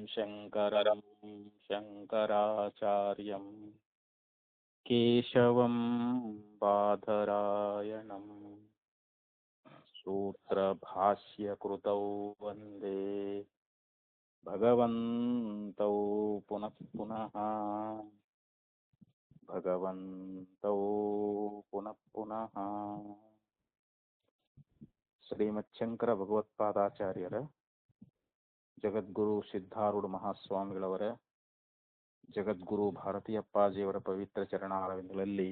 शङ्करं शङ्कराचार्यं केशवं बादरायणं सूत्रभाष्यकृतौ वन्दे भगवन्तौ पुनः पुनः ಶ್ರೀಮಚ್ಛಂಕರ ಭಗವತ್ಪಾದಾಚಾರ್ಯರ ಜಗದ್ಗುರು ಸಿದ್ಧಾರೂಢ ಮಹಾಸ್ವಾಮಿಗಳವರ ಜಗದ್ಗುರು ಭಾರತೀಯಪ್ಪಾಜಿಯವರ ಪವಿತ್ರ ಚರಣಾರವಿಂದಗಳಲ್ಲಿ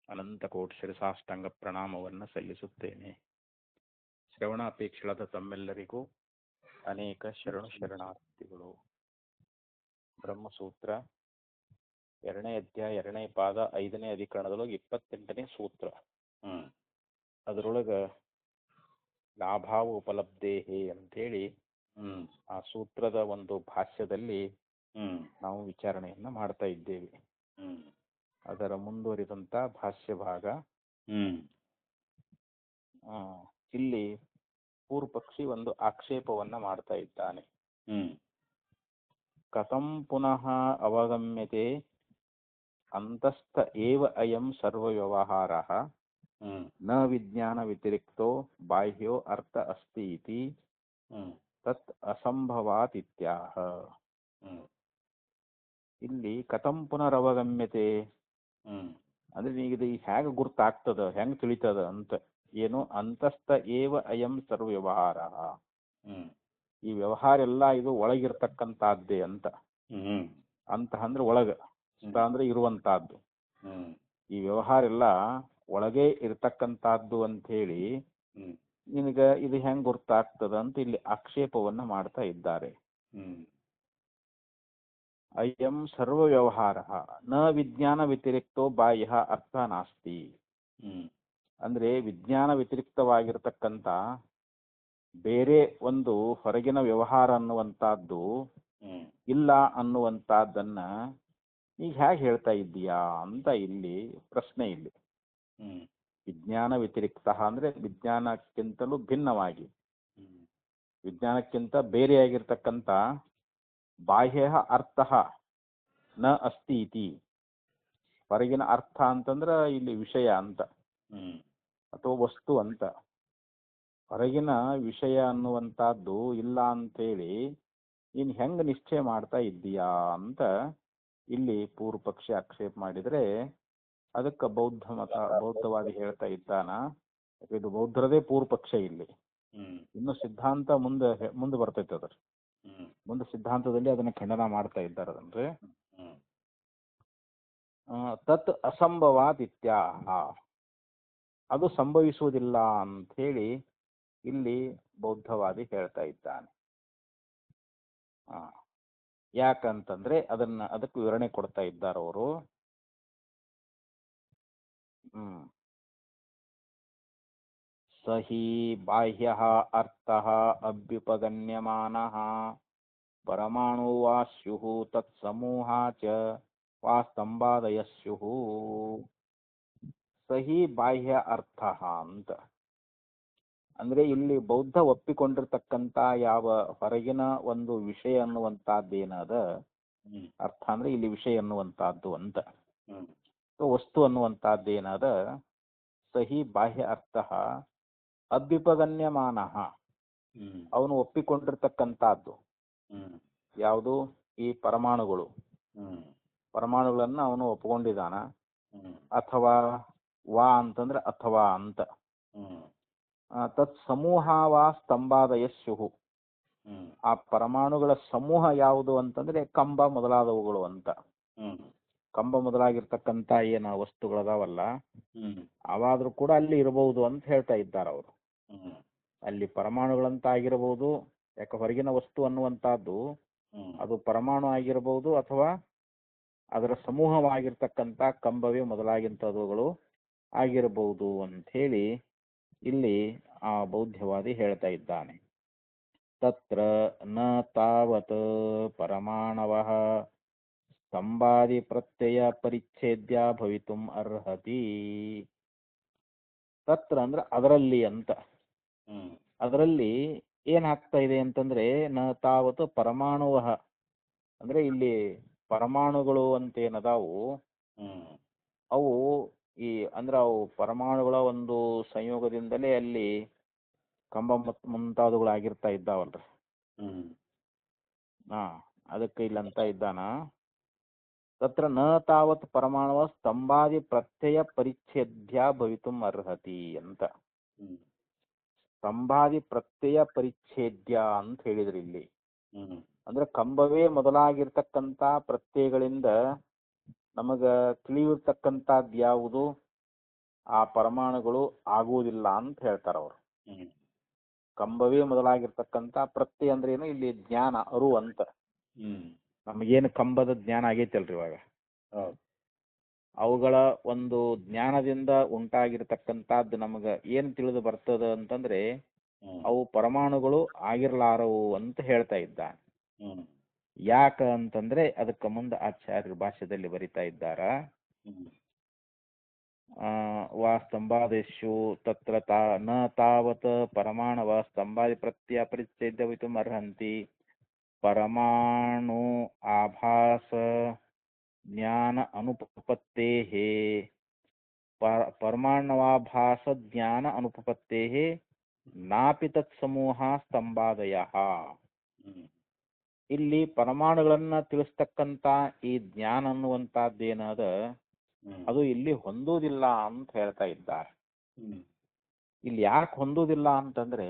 ಅನಂತ ಕೋಟಿ ಶಿರಸಾಷ್ಟಾಂಗ ಪ್ರಣಾಮವನ್ನು ಸಲ್ಲಿಸುತ್ತೇನೆ. ಶ್ರವಣಾಪೇಕ್ಷಳಾದ ತಮ್ಮೆಲ್ಲರಿಗೂ ಅನೇಕ ಶರಣಾರ್ಥಿಗಳು. ಬ್ರಹ್ಮಸೂತ್ರ 2ನೇ ಅಧ್ಯಾಯ 2ನೇ ಪಾದ 5ನೇ ಅಧಿಕರಣದೊಳಗೆ 28ನೇ ಸೂತ್ರ. ಅದರೊಳಗ ಲಾಭಾವ ಉಪಲಬ್ಧೇಹೇ ಅಂತೇಳಿ ಆ ಸೂತ್ರದ ಒಂದು ಭಾಷ್ಯದಲ್ಲಿ ನಾವು ವಿಚಾರಣೆಯನ್ನ ಮಾಡ್ತಾ ಇದ್ದೇವೆ. ಅದರ ಮುಂದುವರಿದಂತ ಭಾಷ್ಯ ಭಾಗ. ಇಲ್ಲಿ ಪೂರ್ವಪಕ್ಷಿ ಒಂದು ಆಕ್ಷೇಪವನ್ನ ಮಾಡ್ತಾ ಇದ್ದಾನೆ. ಕಥಂ ಪುನಃ ಅವಗಮ್ಯತೆ ಅಂತಸ್ಥ ಏವ ಅಯಂ ಸರ್ವ ವ್ಯವಹಾರಃ ನ ವಿಜ್ಞಾನ ವ್ಯತಿರಿಕ್ತೋ ಬಾಹ್ಯೋ ಅರ್ಥ ಅಸ್ತಿ ಇತಿ ತತ್ ಅಸಂಭವಾತ್ ಇತ್ಯಾಹ. ಇಲ್ಲಿ ಕಥಂ ಪುನರವಗಮ್ಯತೆ ಅಂದ್ರೆ ಇದು ಹೇಗೆ ಗುರ್ತಾಗ್ತದ, ಹೆಂಗ್ ತಿಳಿತದ ಅಂತ. ಏನು ಅಂತಸ್ಥ ಏವ ಅಯಂ ಸರ್ವ ವ್ಯವಹಾರ, ಈ ವ್ಯವಹಾರ ಎಲ್ಲ ಇದು ಒಳಗಿರ್ತಕ್ಕಂಥದ್ದೇ ಅಂತ. ಅಂತ ಅಂದ್ರೆ ಒಳಗ, ಅಂದ್ರೆ ಇರುವಂತಹದ್ದು. ಈ ವ್ಯವಹಾರ ಎಲ್ಲ ಒಳಗೆ ಇರ್ತಕ್ಕಂಥದ್ದು ಅಂತ ಹೇಳಿ ನಿನಗ ಇದು ಹೆಂಗ್ ಗುರ್ತಾಗ್ತದ ಅಂತ ಇಲ್ಲಿ ಆಕ್ಷೇಪವನ್ನ ಮಾಡ್ತಾ ಇದ್ದಾರೆ. ಅಯಂ ಸರ್ವ ವ್ಯವಹಾರ ನ ವಿಜ್ಞಾನ ವ್ಯತಿರಿಕ್ತೋ ಬಾಹ್ಯ ಅರ್ಥ ನಾಸ್ತಿ. ಅಂದ್ರೆ ವಿಜ್ಞಾನ ವ್ಯತಿರಿಕ್ತವಾಗಿರ್ತಕ್ಕಂಥ ಬೇರೆ ಒಂದು ಹೊರಗಿನ ವ್ಯವಹಾರ ಅನ್ನುವಂತಹದ್ದು ಇಲ್ಲ ಅನ್ನುವಂತಹದ್ದನ್ನ ಈಗ ಹೇಗೆ ಹೇಳ್ತಾ ಇದ್ದೀಯಾ ಅಂತ ಇಲ್ಲಿ ಪ್ರಶ್ನೆ. ಇಲ್ಲಿ ವಿಜ್ಞಾನ ವ್ಯತಿರಿಕ್ತ ಅಂದ್ರೆ ವಿಜ್ಞಾನಕ್ಕಿಂತಲೂ ಭಿನ್ನವಾಗಿ, ವಿಜ್ಞಾನಕ್ಕಿಂತ ಬೇರೆಯಾಗಿರ್ತಕ್ಕಂಥ ಬಾಹ್ಯ ಅರ್ಥ ನ ಅಸ್ತಿ ಇತಿ. ಹೊರಗಿನ ಅರ್ಥ ಅಂತಂದ್ರ ಇಲ್ಲಿ ವಿಷಯ ಅಂತ ಅಥವಾ ವಸ್ತು ಅಂತ. ಹೊರಗಿನ ವಿಷಯ ಅನ್ನುವಂತಹದ್ದು ಇಲ್ಲ ಅಂತೇಳಿ ನೀನ್ ಹೆಂಗ್ ನಿಶ್ಚಯ ಮಾಡ್ತಾ ಇದ್ದೀಯಾ ಅಂತ ಇಲ್ಲಿ ಪೂರ್ವ ಪಕ್ಷಿ ಆಕ್ಷೇಪ ಮಾಡಿದ್ರೆ, ಅದಕ್ಕೆ ಬೌದ್ಧವಾದಿ ಹೇಳ್ತಾ ಇದ್ದಾನ, ಇದು ಬೌದ್ಧರದೇ ಪೂರ್ವ ಪಕ್ಷ. ಇಲ್ಲಿ ಇನ್ನು ಸಿದ್ಧಾಂತ ಮುಂದೆ ಬರ್ತೈತೆ. ಅದ್ರ ಮುಂದೆ ಸಿದ್ಧಾಂತದಲ್ಲಿ ಅದನ್ನ ಖಂಡನ ಮಾಡ್ತಾ ಇದ್ದಾರೆ. ಅದಂದ್ರೆ ತತ್ ಅಸಂಭವಾತ್ ಇತ್ಯಾಹ, ಅದು ಸಂಭವಿಸುವುದಿಲ್ಲ ಅಂತ ಹೇಳಿ ಇಲ್ಲಿ ಬೌದ್ಧವಾದಿ ಹೇಳ್ತಾ ಇದ್ದಾನೆ. ಯಾಕಂತಂದ್ರೆ ಅದಕ್ಕೆ ವಿವರಣೆ ಕೊಡ್ತಾ ಇದ್ದಾರೆ ಅವರು. ಸಹಿ ಬಾಹ್ಯ ಅರ್ಥ ಅಭ್ಯುಪಗಮ್ಯಮಾನಃ ಪರಮಾಣು ವಾ ಸ್ಯುಃ ತತ್ ಸಮೂಹ ಚ ವಾ ಸ್ತಂಭಾದಯ ಸ್ಯುಃ. ಸಹಿ ಬಾಹ್ಯ ಅರ್ಥ ಅಂತ ಅಂದ್ರೆ ಇಲ್ಲಿ ಬೌದ್ಧ ಒಪ್ಪಿಕೊಂಡಿರ್ತಕ್ಕಂಥ ಯಾವ ಹೊರಗಿನ ಒಂದು ವಿಷಯ ಅನ್ನುವಂತಹದ್ದೇನದ ಅರ್ಥ ಅಂದ್ರೆ ಇಲ್ಲಿ ವಿಷಯ ಅನ್ನುವಂತಹದ್ದು ಅಂತ, ವಸ್ತು ಅನ್ನುವಂತಹದ್ದೇನದ ಸಹಿ ಬಾಹ್ಯ ಅರ್ಥ ಅಭ್ಯುಪಗಮ್ಯಮಾನ, ಅವನು ಒಪ್ಪಿಕೊಂಡಿರ್ತಕ್ಕಂಥದ್ದು ಯಾವುದು? ಈ ಪರಮಾಣುಗಳನ್ನ ಅವನು ಒಪ್ಪಿಕೊಂಡಿದ್ದಾನ. ಅಥವಾ ವಾ ಅಂತಂದ್ರೆ ಅಥವಾ ಅಂತ. ತತ್ ಸಮೂಹ ವಾ ಸ್ತಂಭಾದಯ ಸ್ಯುಃ, ಆ ಪರಮಾಣುಗಳ ಸಮೂಹ ಯಾವುದು ಅಂತಂದ್ರೆ ಕಂಬ ಮೊದಲಾದವುಗಳು ಅಂತ. ಕಂಬ ಮೊದಲಾಗಿರ್ತಕ್ಕಂಥ ಏನ ವಸ್ತುಗಳದಾವಲ್ಲ, ಅವಾದ್ರೂ ಕೂಡ ಅಲ್ಲಿ ಇರಬಹುದು ಅಂತ ಹೇಳ್ತಾ ಇದ್ದಾರೆ ಅವರು. ಅಲ್ಲಿ ಪರಮಾಣುಗಳಂತ ಆಗಿರಬಹುದು, ಯಾಕೆ ಹೊರಗಿನ ವಸ್ತು ಅನ್ನುವಂತಹದ್ದು ಅದು ಪರಮಾಣು ಆಗಿರಬಹುದು ಅಥವಾ ಅದರ ಸಮೂಹವಾಗಿರ್ತಕ್ಕಂಥ ಕಂಬವೇ ಮೊದಲಾಗಿಂಥವುಗಳು ಆಗಿರಬಹುದು ಅಂತ ಹೇಳಿ ಇಲ್ಲಿ ಆ ಬೌದ್ಧವಾದಿ ಹೇಳ್ತಾ ಇದ್ದಾನೆ. ತತ್ರ ನ ತಾವತ್ ಪರಮಾಣವಃ ಸ್ತಂಭಾದಿ ಪ್ರತ್ಯಯ ಪರಿಚ್ಛೇದ್ಯ ಭವಿತುಂ ಅರ್ಹತಿ. ತತ್ರ ಅಂದ್ರೆ ಅದರಲ್ಲಿ ಅಂತ. ಅದರಲ್ಲಿ ಏನಾಗ್ತಾ ಇದೆ ಅಂತಂದ್ರೆ ನ ತಾವತ್ ಪರಮಾಣುವಃ ಅಂದ್ರೆ ಇಲ್ಲಿ ಪರಮಾಣುಗಳು ಅಂತ ಏನದಾವು ಅವು ಈ ಅಂದ್ರೆ ಅವು ಪರಮಾಣುಗಳ ಒಂದು ಸಂಯೋಗದಿಂದಲೇ ಅಲ್ಲಿ ಕಂಬ ಮತ್ತು ಮುಂತಾದವುಗಳು ಆಗಿರ್ತಾ ಇದ್ದಾವಲ್ರಿ. ಹಾ, ಅದಕ್ಕೆ ಇಲ್ಲಿ ಅಂತ ಇದ್ದಾನ ತತ್ರ ನ ತಾವತ್ ಪರಮಾಣುವ ಸ್ತಂಭಾದಿ ಪ್ರತ್ಯಯ ಪರಿಚ್ಛೇದ್ಯ ಭವಿತುಂ ಅರ್ಹತಿ ಅಂತ. ಸ್ತಂಭಾದಿ ಪ್ರತ್ಯಯ ಪರಿಚ್ಛೇದ್ಯ ಅಂತ ಹೇಳಿದ್ರಿ ಇಲ್ಲಿ. ಅಂದ್ರೆ ಕಂಬವೇ ಮೊದಲಾಗಿರ್ತಕ್ಕಂಥ ಪ್ರತ್ಯಯಗಳಿಂದ ನಮಗ ತಿಳಿಯಿರ್ತಕ್ಕಂಥದ್ದು ಯಾವುದು, ಆ ಪರಮಾಣುಗಳು ಆಗುವುದಿಲ್ಲ ಅಂತ ಹೇಳ್ತಾರ ಅವರು. ಕಂಬವೇ ಮೊದಲಾಗಿರ್ತಕ್ಕಂಥ ಪ್ರತ್ಯಯ ಅಂದ್ರೆ ಏನು, ಇಲ್ಲಿ ಜ್ಞಾನ ಅರು ಅಂತ. ನಮಗೇನು ಕಂಬದ ಜ್ಞಾನ ಆಗೈತಲ್ರಿ ಇವಾಗ, ಅವುಗಳ ಒಂದು ಜ್ಞಾನದಿಂದ ಉಂಟಾಗಿರ್ತಕ್ಕಂಥದ್ದು ನಮಗ ಏನ್ ತಿಳಿದು ಬರ್ತದ ಅಂತಂದ್ರೆ ಅವು ಪರಮಾಣುಗಳು ಆಗಿರ್ಲಾರವು ಅಂತ ಹೇಳ್ತಾ ಇದ್ದಾನೆ. ಯಾಕ ಅಂತಂದ್ರೆ ಅದಕ್ಕೆ ಮುಂದೆ ಆಚಾರ್ಯರ ಭಾಷ್ಯದಲ್ಲಿ ಬರಿತಾ ಇದ್ದಾರ. ವಾ ಸ್ತಂಭಾದೇಶು ತತ್ರ ನ ತಾವತ್ ಪರಮಾಣವ ಸ್ತಂಭಾದಿ ಪ್ರತ್ಯಯ ಪರಿಚ್ಛೇದ್ಯ ಭವಿತುಂ ಅರ್ಹಂತಿ ಪರಮಾಣು ಆಭಾಸ ಜ್ಞಾನ ಅನುಪಪತ್ತೇಃ ಪರಮಾಣವಾಭಾಸ ಜ್ಞಾನ ಅನುಪಪತ್ತೇಃ ನಾಪಿ ತತ್ ಸಮೂಹ ಸ್ತಂಭಾದಯಃ. ಇಲ್ಲಿ ಪರಮಾಣುಗಳನ್ನ ತಿಳಿಸ್ತಕ್ಕಂತ ಈ ಜ್ಞಾನ ಅನ್ನುವಂತದ್ದೇನದ ಅದು ಇಲ್ಲಿ ಹೊಂದುವುದಿಲ್ಲ ಅಂತ ಹೇಳ್ತಾ ಇದ್ದಾರೆ. ಇಲ್ಲಿ ಯಾಕೆ ಹೊಂದುವುದಿಲ್ಲ ಅಂತಂದ್ರೆ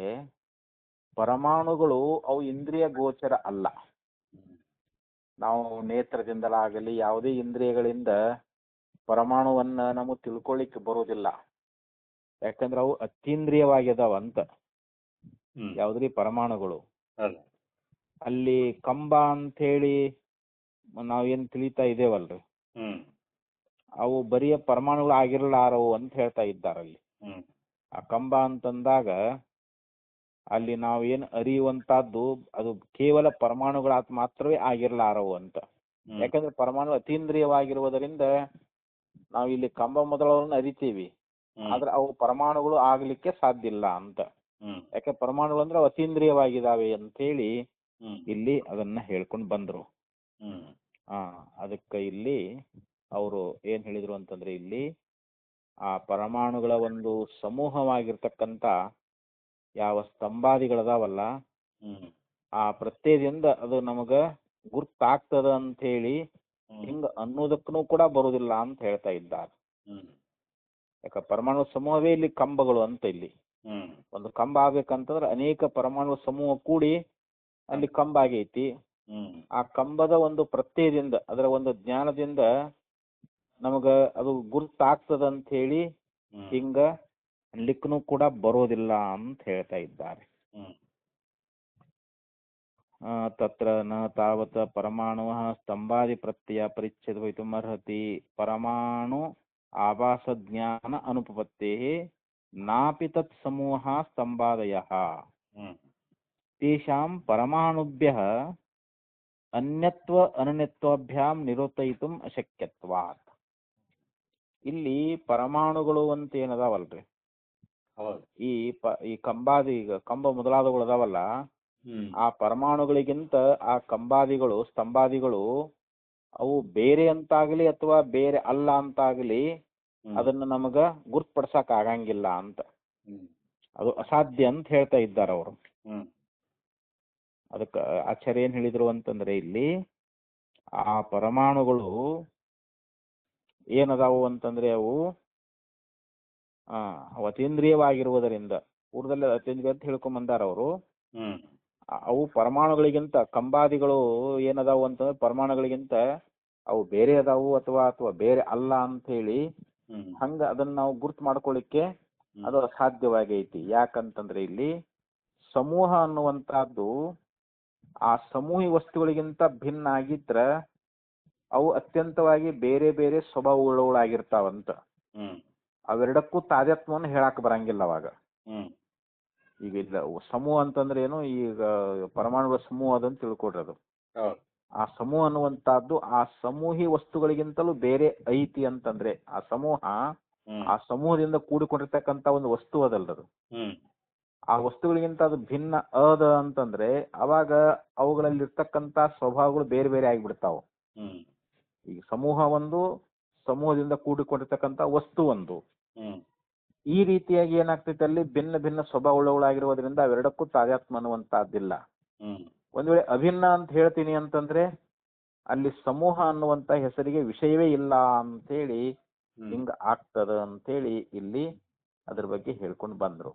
ಪರಮಾಣುಗಳು ಅವು ಇಂದ್ರಿಯ ಗೋಚರ ಅಲ್ಲ. ನಾವು ನೇತ್ರದಿಂದಲಾಗಲಿ ಯಾವುದೇ ಇಂದ್ರಿಯಗಳಿಂದ ಪರಮಾಣುವನ್ನ ನಮಗೆ ತಿಳ್ಕೊಳ್ಳಿಕ್ಕೆ ಬರೋದಿಲ್ಲ. ಯಾಕಂದ್ರೆ ಅವು ಅತೀಂದ್ರಿಯವಾಗಿದಾವ ಅಂತ. ಯಾವ್ದ್ರಿ ಪರಮಾಣುಗಳು. ಅಲ್ಲಿ ಕಂಬ ಅಂತ ಹೇಳಿ ನಾವೇನ್ ತಿಳಿತಾ ಇದೇವಲ್ರಿ, ಅವು ಬರಿಯ ಪರಮಾಣುಗಳು ಆಗಿರಲಾರವು ಅಂತ ಹೇಳ್ತಾ ಇದ್ದಾರಲ್ಲಿ. ಆ ಕಂಬ ಅಂತಂದಾಗ ಅಲ್ಲಿ ನಾವು ಏನು ಅರಿಯುವಂತಹದ್ದು ಅದು ಕೇವಲ ಪರಮಾಣುಗಳಾತ್ ಮಾತ್ರವೇ ಆಗಿರಲಾರವು ಅಂತ. ಯಾಕಂದ್ರೆ ಪರಮಾಣು ಅತೀಂದ್ರಿಯವಾಗಿರುವುದರಿಂದ ನಾವು ಇಲ್ಲಿ ಕಂಬ ಮೊದಲವನ್ನು ಅರಿತೀವಿ, ಆದ್ರೆ ಅವು ಪರಮಾಣುಗಳು ಆಗ್ಲಿಕ್ಕೆ ಸಾಧ್ಯ ಇಲ್ಲ ಅಂತ. ಯಾಕೆ ಪರಮಾಣುಗಳು ಅಂದ್ರೆ ಅತೀಂದ್ರಿಯವಾಗಿದ್ದಾವೆ ಅಂತ ಹೇಳಿ ಇಲ್ಲಿ ಅದನ್ನ ಹೇಳ್ಕೊಂಡು ಬಂದ್ರು. ಅದಕ್ಕೆ ಇಲ್ಲಿ ಅವರು ಏನ್ ಹೇಳಿದ್ರು ಅಂತಂದ್ರೆ ಇಲ್ಲಿ ಆ ಪರಮಾಣುಗಳ ಒಂದು ಸಮೂಹವಾಗಿರ್ತಕ್ಕಂಥ ಯಾವ ಸ್ತಂಭಾದಿಗಳದಾವಲ್ಲ ಆ ಪ್ರತ್ಯಯದಿಂದ ಅದು ನಮಗ ಗುರ್ತಾಗ್ತದ ಅಂತ ಹೇಳಿ ಹಿಂಗ ಅನ್ನೋದಕ್ಕೂ ಕೂಡ ಬರುವುದಿಲ್ಲ ಅಂತ ಹೇಳ್ತಾ ಇದ್ದಾರೆ. ಯಾಕ ಪರಮಾಣು ಸಮೂಹವೇ ಇಲ್ಲಿ ಕಂಬಗಳು ಅಂತ. ಇಲ್ಲಿ ಒಂದು ಕಂಬ ಆಗ್ಬೇಕಂತಂದ್ರೆ ಅನೇಕ ಪರಮಾಣು ಸಮೂಹ ಕೂಡಿ ಅಲ್ಲಿ ಕಂಬ ಆಗೈತಿ. ಆ ಕಂಬದ ಒಂದು ಪ್ರತ್ಯಯದಿಂದ ಅದರ ಒಂದು ಜ್ಞಾನದಿಂದ ನಮಗ ಅದು ಗುರ್ತಾಗ್ತದ ಅಂತ ಹೇಳಿ ಹಿಂಗ ಲಿಕ್ಕನು ಕೂಡ ಬರೋದಿಲ್ಲ ಅಂತ ಹೇಳ್ತಾ ಇದ್ದಾರೆ. ತತ್ರ ನ ತಾವತ್ ಪರಮಾಣು ಸ್ತಂಭಾದಿ ಪ್ರತ್ಯಯ ಪರಿಚ್ಛೇದ ಭವಿತುಂ ಅರ್ಹತಿ ಪರಮಾಣು ಆಭಾಸ ಜ್ಞಾನ ಅನುಪಪತ್ತೇಃ ನಾಪಿ ತತ್ ಸಮೂಹ ಸ್ತಂಭಾದಯಃ ತೇಷಾಂ ಪರಮಾಣುಭ್ಯಃ ಅನ್ಯತ್ವ ಅನನ್ಯತ್ವಾಭ್ಯಾಂ ನಿರೂಪಯಿತುಂ ಅಶಕ್ಯತ್ವಾತ್. ಇಲ್ಲಿ ಪರಮಾಣುಗಳು ಅಂತ ಏನದಾವಲ್ರಿ, ಈ ಕಂಬಾದಿ ಕಂಬ ಮೊದಲಾದವುಗಳು ಅದಾವಲ್ಲ, ಆ ಪರಮಾಣುಗಳಿಗಿಂತ ಆ ಕಂಬಾದಿಗಳು ಸ್ತಂಭಾದಿಗಳು ಅವು ಬೇರೆ ಅಂತಾಗಲಿ ಅಥವಾ ಬೇರೆ ಅಲ್ಲ ಅಂತಾಗಲಿ ಅದನ್ನ ನಮಗ ಗುರ್ಪಡಿಸಕ್ ಆಗಂಗಿಲ್ಲ ಅಂತ. ಅದು ಅಸಾಧ್ಯ ಅಂತ ಹೇಳ್ತಾ ಇದ್ದಾರೆ ಅವರು. ಅದಕ್ಕೆ ಆಚಾರ್ಯ ಏನ್ ಹೇಳಿದ್ರು ಅಂತಂದ್ರೆ ಇಲ್ಲಿ ಆ ಪರಮಾಣುಗಳು ಏನದಾವು ಅಂತಂದ್ರೆ ಅವು ಅತೀಂದ್ರಿಯವಾಗಿರುವುದರಿಂದ ಊರದಲ್ಲಿ ಅತೀಂದ್ರಿಯ ಅಂತ ಹೇಳ್ಕೊಂಡ್ ಬಂದಾರ ಅವರು. ಅವು ಪರಮಾಣುಗಳಿಗಿಂತ ಕಂಬಾದಿಗಳು ಏನದಾವು ಅಂತಂದ್ರೆ ಪರಮಾಣುಗಳಿಗಿಂತ ಅವು ಬೇರೆ ಅದಾವು ಅಥವಾ ಬೇರೆ ಅಲ್ಲ ಅಂತ ಹೇಳಿ ಹಂಗ ಅದನ್ನ ನಾವು ಗುರ್ತು ಮಾಡ್ಕೊಳ್ಳಿಕ್ಕೆ ಅದು ಅಸಾಧ್ಯವಾಗೈತಿ. ಯಾಕಂತಂದ್ರೆ ಇಲ್ಲಿ ಸಮೂಹ ಅನ್ನುವಂತಹದ್ದು ಆ ಸಮೂಹಿ ವಸ್ತುಗಳಿಗಿಂತ ಭಿನ್ನ ಆಗಿದ್ರ ಅವು ಅತ್ಯಂತವಾಗಿ ಬೇರೆ ಬೇರೆ ಸ್ವಭಾವಗಳಾಗಿರ್ತಾವಂತ. ಅವೆರಡಕ್ಕೂ ತಾದಾತ್ಮ್ಯವನ್ನು ಹೇಳಕ್ ಬರಂಗಿಲ್ಲ ಅವಾಗ. ಈಗ ಇಲ್ಲ ಸಮೂಹ ಅಂತಂದ್ರೆ ಏನು, ಈಗ ಪರಮಾಣುಗಳ ಸಮೂಹ ಅದಂತ ತಿಳ್ಕೊಡ್ರಿ. ಅದು ಆ ಸಮೂಹ ಅನ್ನುವಂತಹದ್ದು ಆ ಸಮೂಹಿ ವಸ್ತುಗಳಿಗಿಂತಲೂ ಬೇರೆ ಐತಿ ಅಂತಂದ್ರೆ ಆ ಸಮೂಹದಿಂದ ಕೂಡಿಕೊಂಡಿರ್ತಕ್ಕಂತ ಒಂದು ವಸ್ತು ಅದಲ್ರದು. ಆ ವಸ್ತುಗಳಿಗಿಂತ ಅದು ಭಿನ್ನ ಅದ ಅಂತಂದ್ರೆ ಅವಾಗ ಅವುಗಳಲ್ಲಿರ್ತಕ್ಕಂಥ ಸ್ವಭಾವಗಳು ಬೇರೆ ಬೇರೆ ಆಗಿಬಿಡ್ತಾವ. ಈಗ ಸಮೂಹ ಒಂದು, ಸಮೂಹದಿಂದ ಕೂಡಿಕೊಂಡಿರ್ತಕ್ಕಂಥ ವಸ್ತು ಒಂದು. ಈ ರೀತಿಯಾಗಿ ಏನಾಗ್ತೈತೆ ಅಲ್ಲಿ ಭಿನ್ನ ಭಿನ್ನ ಸ್ವಭಾವಗಳಾಗಿರುವುದರಿಂದ ಅವೆರಡಕ್ಕೂ ತಾದಾತ್ಮ್ಯ ಅನ್ನುವಂತಹದ್ದಿಲ್ಲ. ಒಂದ್ ವೇಳೆ ಅಭಿನ್ನ ಅಂತ ಹೇಳ್ತೀನಿ ಅಂತಂದ್ರೆ ಅಲ್ಲಿ ಸಮೂಹ ಅನ್ನುವಂತ ಹೆಸರಿಗೆ ವಿಷಯವೇ ಇಲ್ಲ ಅಂತ ಹೇಳಿ ಹಿಂಗ ಆಗ್ತದ ಅಂತೇಳಿ ಇಲ್ಲಿ ಅದ್ರ ಬಗ್ಗೆ ಹೇಳ್ಕೊಂಡು ಬಂದ್ರು.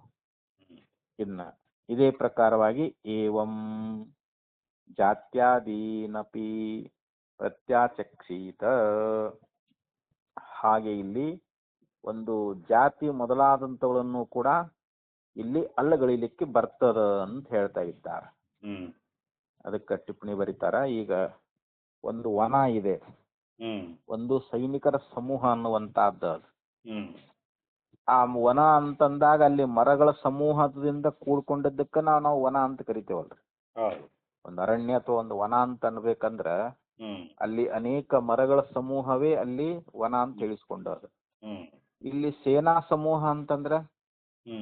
ಇನ್ನ ಇದೇ ಪ್ರಕಾರವಾಗಿ ಏವಂ ಜಾತ್ಯಾದೀನಪಿ ಪ್ರತ್ಯಾಚಕ್ಷೀತ, ಹಾಗೆ ಇಲ್ಲಿ ಒಂದು ಜಾತಿ ಮೊದಲಾದಂಥವುಗಳನ್ನು ಕೂಡ ಇಲ್ಲಿ ಅಲ್ಲಗಳಿಲಿಕ್ಕೆ ಬರ್ತದ ಅಂತ ಹೇಳ್ತಾ ಇದ್ದಾರೆ. ಅದಕ್ಕೆ ಟಿಪ್ಪಣಿ ಬರೀತಾರ. ಈಗ ಒಂದು ವನ ಇದೆ, ಒಂದು ಸೈನಿಕರ ಸಮೂಹ ಅನ್ನುವಂತಹದ್ದು. ಆ ವನ ಅಂತಂದಾಗ ಅಲ್ಲಿ ಮರಗಳ ಸಮೂಹದಿಂದ ಕೂಡ್ಕೊಂಡಿದ್ದಕ್ಕ ನಾವು ವನ ಅಂತ ಕರಿತೇವಲ್ರಿ. ಒಂದು ಅರಣ್ಯ ಅಥವಾ ಒಂದು ವನ ಅಂತ ಅನ್ಬೇಕಂದ್ರ ಅಲ್ಲಿ ಅನೇಕ ಮರಗಳ ಸಮೂಹವೇ ಅಲ್ಲಿ ವನ ಅಂತ ಹೇಳಿಸ್ಕೊಂಡವ್ರು. ಇಲ್ಲಿ ಸೇನಾ ಸಮೂಹ ಅಂತಂದ್ರ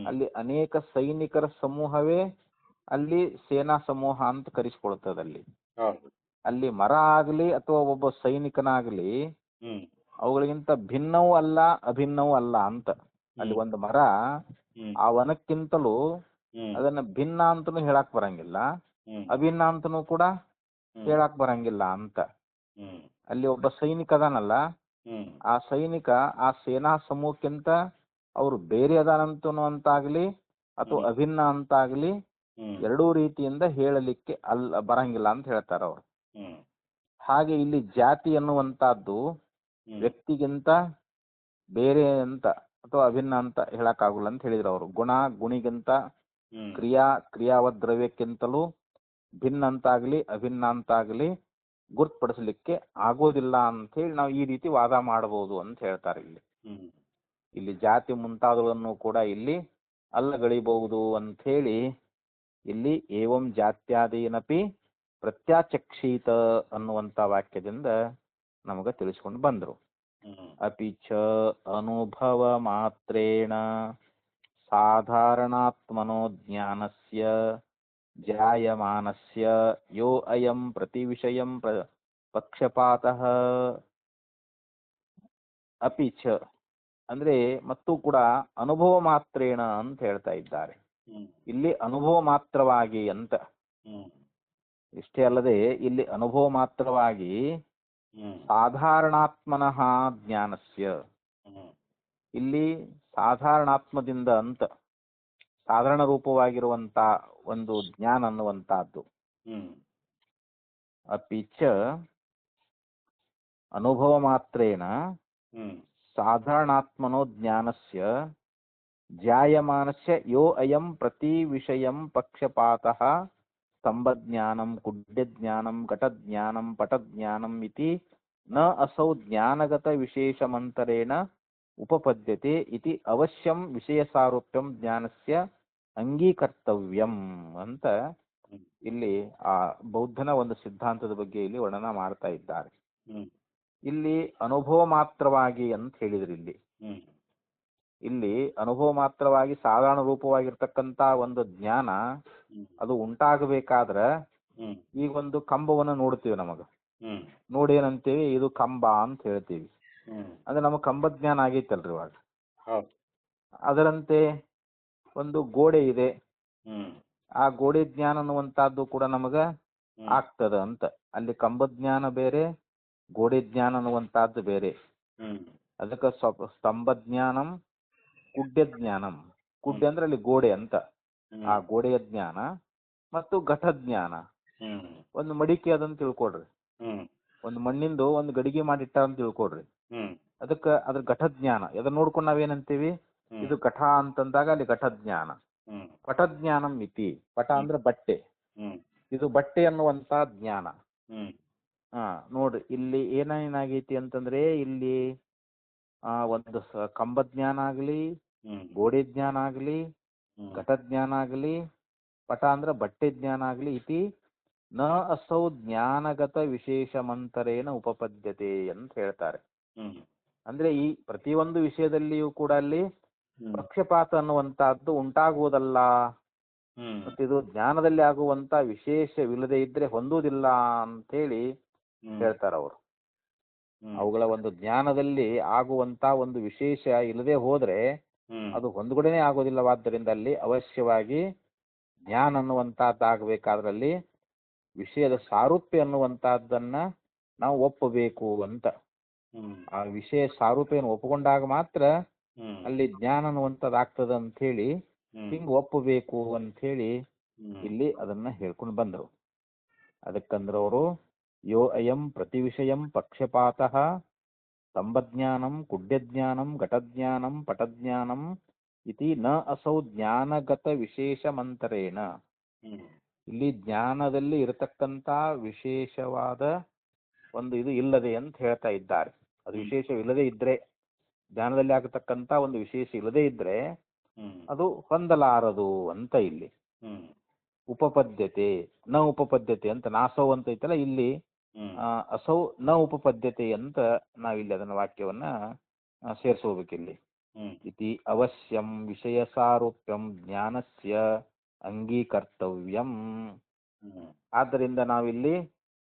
ಅಲ್ಲಿ ಅನೇಕ ಸೈನಿಕರ ಸಮೂಹವೇ ಅಲ್ಲಿ ಸೇನಾ ಸಮೂಹ ಅಂತ ಕರೆಸ್ಕೊಳ್ತದ. ಅಲ್ಲಿ ಮರ ಆಗ್ಲಿ ಅಥವಾ ಒಬ್ಬ ಸೈನಿಕನಾಗ್ಲಿ ಅವುಗಳಿಗಿಂತ ಭಿನ್ನವೂ ಅಲ್ಲ ಅಭಿನ್ನವೂ ಅಲ್ಲ ಅಂತ. ಅಲ್ಲಿ ಒಂದು ಮರ ಆ ವನಕ್ಕಿಂತಲೂ ಅದನ್ನ ಭಿನ್ನ ಅಂತನೂ ಹೇಳಕ್ ಬರಂಗಿಲ್ಲ, ಅಭಿನ್ನ ಅಂತನೂ ಕೂಡ ಹೇಳಕ್ ಬರಂಗಿಲ್ಲ ಅಂತ. ಅಲ್ಲಿ ಒಬ್ಬ ಸೈನಿಕ ಅದಾನಲ್ಲ, ಆ ಸೈನಿಕ ಆ ಸೇನಾ ಸಮೂಹಕ್ಕಿಂತ ಅವ್ರು ಬೇರೆ ಅದಾನಂತನೂ ಅಂತಾಗ್ಲಿ ಅಥವಾ ಅಭಿನ್ನ ಅಂತಾಗ್ಲಿ ಎರಡೂ ರೀತಿಯಿಂದ ಹೇಳಲಿಕ್ಕೆ ಬರಂಗಿಲ್ಲ ಅಂತ ಹೇಳ್ತಾರ ಅವ್ರು. ಹಾಗೆ ಇಲ್ಲಿ ಜಾತಿ ಅನ್ನುವಂತಹದ್ದು ವ್ಯಕ್ತಿಗಿಂತ ಬೇರೆ ಅಂತ ಅಥವಾ ಅಭಿನ್ನ ಅಂತ ಹೇಳಕ್ ಆಗುಲ್ಲ ಅಂತ ಹೇಳಿದ್ರು ಅವರು. ಗುಣ ಗುಣಿಗಿಂತ, ಕ್ರಿಯಾವತ್ ದ್ರವ್ಯಕ್ಕಿಂತಲೂ ಭಿನ್ನ ಅಂತಾಗ್ಲಿ ಅಭಿನ್ನ ಅಂತಾಗ್ಲಿ ಗುರುತುಪಡಿಸಲಿಕ್ಕೆ ಆಗೋದಿಲ್ಲ ಅಂತ ಹೇಳಿ ನಾವು ಈ ರೀತಿ ವಾದ ಮಾಡಬಹುದು ಅಂತ ಹೇಳ್ತಾರೆ. ಇಲ್ಲಿ ಜಾತಿ ಮುಂತಾದವುಗಳನ್ನು ಕೂಡ ಇಲ್ಲಿ ಅಲ್ಲಗಳಿಬಹುದು ಅಂತ ಹೇಳಿ ಇಲ್ಲಿ ಏವಂ ಜಾತ್ಯಾದೀನಪಿ ಪ್ರತ್ಯಾಚಕ್ಷೀತ ಅನ್ನುವಂತ ವಾಕ್ಯದಿಂದ ನಮಗ ತಿಳಿಸ್ಕೊಂಡು ಬಂದ್ರು. ಅಪಿ ಚ ಅನುಭವ ಮಾತ್ರೇಣ ಸಾಧಾರಣಾತ್ಮನೋ ಜ್ಞಾನಸ್ಯ ಜಾಯಮಾನಸ್ಯ ಯೋ ಅಯಂ ಪ್ರತಿವಿಷಯಂ ಪಕ್ಷಪಾತಃ. ಅಪಿ ಚ ಅಂದ್ರೆ ಮತ್ತು ಕೂಡ ಅನುಭವ ಮಾತ್ರೇಣ ಅಂತ ಹೇಳ್ತಾ ಇದ್ದಾರೆ. ಇಲ್ಲಿ ಅನುಭವ ಮಾತ್ರವಾಗಿ ಅಂತ. ಇಷ್ಟೇ ಅಲ್ಲದೆ ಇಲ್ಲಿ ಅನುಭವ ಮಾತ್ರವಾಗಿ ಸಾಧಾರಣಾತ್ಮನಃ ಜ್ಞಾನಸ್ಯ, ಇಲ್ಲಿ ಸಾಧಾರಣಾತ್ಮದಿಂದ ಅಂತ ಸಾಧಾರಣ ರೂಪವಾಗಿರುವಂತ ಒಂದು ಜ್ಞಾನ ಅನ್ನುವಂತಹದ್ದು. ಅಪಿ ಚ ಅನುಭವ ಮಾತ್ರೇಣ ಸಾಧಾರಣಾತ್ಮನೋ ಜ್ಞಾನಸ್ಯ ಜಾಯಮಾನಸ್ಯ ಯೋ ಅಯಂ ಪ್ರತಿ ವಿಷಯಂ ಪಕ್ಷಪಾತಃ ಸ್ತಂಭಜ್ಞಾನಂ ಕುಡ್ಯಜ್ಞಾನಂ ಘಟಜ್ಞಾನಂ ಪಟಜ್ಞಾನಂ ಇತಿ ನ ಅಸೌ ಜ್ಞಾನಗತ ವಿಶೇಷಮಂತರೇಣ ಉಪಪದ್ಯತೆ ಇತಿ ಅವಶ್ಯಂ ವಿಷಯ ಸಾರೂಪ್ಯಂ ಜ್ಞಾನಸ್ಯ ಅಂಗೀಕರ್ತವ್ಯಂ ಅಂತ ಇಲ್ಲಿ ಆ ಬೌದ್ಧನ ಒಂದು ಸಿದ್ಧಾಂತದ ಬಗ್ಗೆ ಇಲ್ಲಿ ವರ್ಣನ ಮಾಡ್ತಾ ಇದ್ದಾರೆ. ಇಲ್ಲಿ ಅನುಭವ ಮಾತ್ರವಾಗಿ ಅಂತ ಹೇಳಿದ್ರು. ಇಲ್ಲಿ ಅನುಭವ ಮಾತ್ರವಾಗಿ ಸಾಧಾರಣ ರೂಪವಾಗಿರ್ತಕ್ಕಂತ ಒಂದು ಜ್ಞಾನ ಅದು ಉಂಟಾಗಬೇಕಾದ್ರ ಈಗ ಒಂದು ಕಂಬವನ್ನು ನೋಡ್ತೀವಿ, ನಮಗ ನೋಡಿ ಏನಂತೀವಿ, ಇದು ಕಂಬ ಅಂತ ಹೇಳ್ತೀವಿ. ಅಂದ್ರೆ ನಮಗ್ ಕಂಬ ಜ್ಞಾನ ಆಗೈತಲ್ರಿ ಇವಾಗ. ಅದರಂತೆ ಒಂದು ಗೋಡೆ ಇದೆ, ಆ ಗೋಡೆ ಜ್ಞಾನ ಅನ್ನುವಂತಹದ್ದು ಕೂಡ ನಮಗ ಆಗ್ತದ ಅಂತ. ಅಲ್ಲಿ ಕಂಬ ಜ್ಞಾನ ಬೇರೆ, ಗೋಡೆ ಜ್ಞಾನ ಅನ್ನುವಂತಹದ್ದು ಬೇರೆ. ಅದಕ್ಕೆ ಸ್ತಂಭ ಜ್ಞಾನಂ ಕುಡ್ಯ ಜ್ಞಾನಂ, ಕುಡ್ಯ ಅಂದ್ರೆ ಅಲ್ಲಿ ಗೋಡೆ ಅಂತ, ಆ ಗೋಡೆಯ ಜ್ಞಾನ ಮತ್ತು ಘಟ ಜ್ಞಾನ. ಒಂದು ಮಡಿಕೆ ಅದನ್ನ ತಿಳ್ಕೊಡ್ರಿ, ಒಂದು ಮಣ್ಣಿಂದು ಒಂದು ಗಡಿಗೆ ಮಾಡಿಟ್ಟ ಅಂತ ತಿಳ್ಕೊಡ್ರಿ, ಅದಕ್ಕೆ ಅದ್ರ ಘಟ ಜ್ಞಾನ ಎದ್ರ ನೋಡ್ಕೊಂಡು ನಾವೇನಂತೀವಿ, ಇದು ಘಟ ಅಂತಂದಾಗ ಅಲ್ಲಿ ಘಟ ಜ್ಞಾನ. ಪಟಜ್ಞಾನಂ ಮಿತಿ, ಪಟ ಅಂದ್ರೆ ಬಟ್ಟೆ, ಇದು ಬಟ್ಟೆ ಅನ್ನುವಂತ ಜ್ಞಾನ. ನೋಡ್ರಿ ಇಲ್ಲಿ ಏನೇನಾಗೈತಿ ಅಂತಂದ್ರೆ ಇಲ್ಲಿ ಒಂದು ಕಂಬ ಜ್ಞಾನ ಆಗ್ಲಿ, ಗೋಡೆ ಜ್ಞಾನ ಆಗ್ಲಿ, ಘಟ ಜ್ಞಾನ ಆಗ್ಲಿ, ಪಟ ಅಂದ್ರೆ ಬಟ್ಟೆ ಜ್ಞಾನ ಆಗ್ಲಿ, ಇತಿ ನ ಅಸೌ ಜ್ಞಾನಗತ ವಿಶೇಷ ಮಂತರೇನ ಉಪಪದ್ಯತೆ ಅಂತ ಹೇಳ್ತಾರೆ. ಅಂದ್ರೆ ಈ ಪ್ರತಿಯೊಂದು ವಿಷಯದಲ್ಲಿಯೂ ಕೂಡ ಅಲ್ಲಿ ಪಕ್ಷಪಾತ ಅನ್ನುವಂತಹದ್ದು ಉಂಟಾಗುವುದಲ್ಲ ಹ್ಮ್ ಮತ್ತು ಇದು ಜ್ಞಾನದಲ್ಲಿ ಆಗುವಂತ ವಿಶೇಷವಿಲ್ಲದೆ ಇದ್ರೆ ಹೊಂದುವುದಿಲ್ಲ ಅಂತೇಳಿ ಹ್ಮ್ ಹೇಳ್ತಾರೆ ಅವರು. ಹ್ಮ್ ಅವುಗಳ ಒಂದು ಜ್ಞಾನದಲ್ಲಿ ಆಗುವಂತ ಒಂದು ವಿಶೇಷ ಇಲ್ಲದೆ ಹೋದ್ರೆ ಹ್ಮ್ ಅದು ಹೊಂದುಗಡೆನೇ ಆಗೋದಿಲ್ಲವಾದ್ದರಿಂದ ಅಲ್ಲಿ ಅವಶ್ಯವಾಗಿ ಜ್ಞಾನ ಅನ್ನುವಂತಹದ್ದಾಗಬೇಕಾದ್ರಲ್ಲಿ ವಿಷಯದ ಸಾರೂಪ್ಯ ಅನ್ನುವಂತಹದ್ದನ್ನ ನಾವು ಒಪ್ಪಬೇಕು ಅಂತ. ಹ್ಮ್ ಆ ವಿಷಯ ಸಾರೂಪ್ಯವನ್ನು ಒಪ್ಪಿಕೊಂಡಾಗ ಮಾತ್ರ ಹ್ಮ್ ಅಲ್ಲಿ ಜ್ಞಾನ ಅನ್ನುವಂಥದ್ದಾಗ್ತದ ಅಂತ ಹೇಳಿ ಹ್ಮ್ ಹಿಂಗ್ ಒಪ್ಪಬೇಕು ಅಂತ ಹೇಳಿ ಹ್ಮ್ ಇಲ್ಲಿ ಅದನ್ನ ಹೇಳ್ಕೊಂಡು ಬಂದರು. ಅದಕ್ಕಂದ್ರವರು ಯೋ ಅಯಂ ಪ್ರತಿ ವಿಷಯಂ ಪಕ್ಷಪಾತಃ ಸಂಬಜ್ಞಾನಂ ಕುಡ್ಯಜ್ಞಾನಂ ಘಟಜ್ಞಾನಂ ಪಟಜ್ಞಾನಂ ಇತಿ ನ ಅಸೌ ಜ್ಞಾನಗತ ವಿಶೇಷ ಮಂತರೇಣ. ಹ್ಮ್ ಇಲ್ಲಿ ಜ್ಞಾನದಲ್ಲಿ ಇರತಕ್ಕಂತ ವಿಶೇಷವಾದ ಒಂದು ಇದು ಇಲ್ಲದೆ ಅಂತ ಹೇಳ್ತಾ ಇದ್ದಾರೆ. ಅದು ವಿಶೇಷವಿಲ್ಲದೆ ಇದ್ರೆ, ಜ್ಞಾನದಲ್ಲಿ ಆಗತಕ್ಕಂತ ಒಂದು ವಿಶೇಷ ಇಲ್ಲದೆ ಇದ್ರೆ ಹ್ಮ್ ಅದು ಹೊಂದಲಾರದು ಅಂತ ಇಲ್ಲಿ. ಹ್ಮ್ ಉಪಪದ್ಯತೆ ನ ಉಪಪದ್ಯತೆ ಅಂತ ನಾಸೌ ಅಂತ ಐತಲ್ಲ, ಇಲ್ಲಿ ಹ್ಮ್ ಅಸೌ ನ ಉಪಪದ್ಯತೆ ಅಂತ ನಾವಿಲ್ಲಿ ಅದನ್ನ ವಾಕ್ಯವನ್ನ ಸೇರಿಸೋಬೇಕಿಲ್ಲಿ. ಹ್ಮ್ ಇತಿ ಅವಶ್ಯಂ ವಿಷಯ ಸಾರೂಪ್ಯಂ ಜ್ಞಾನಸ್ಯ ಅಂಗೀಕರ್ತವ್ಯಂ. ಹ್ಮ್ ಆದ್ದರಿಂದ ನಾವಿಲ್ಲಿ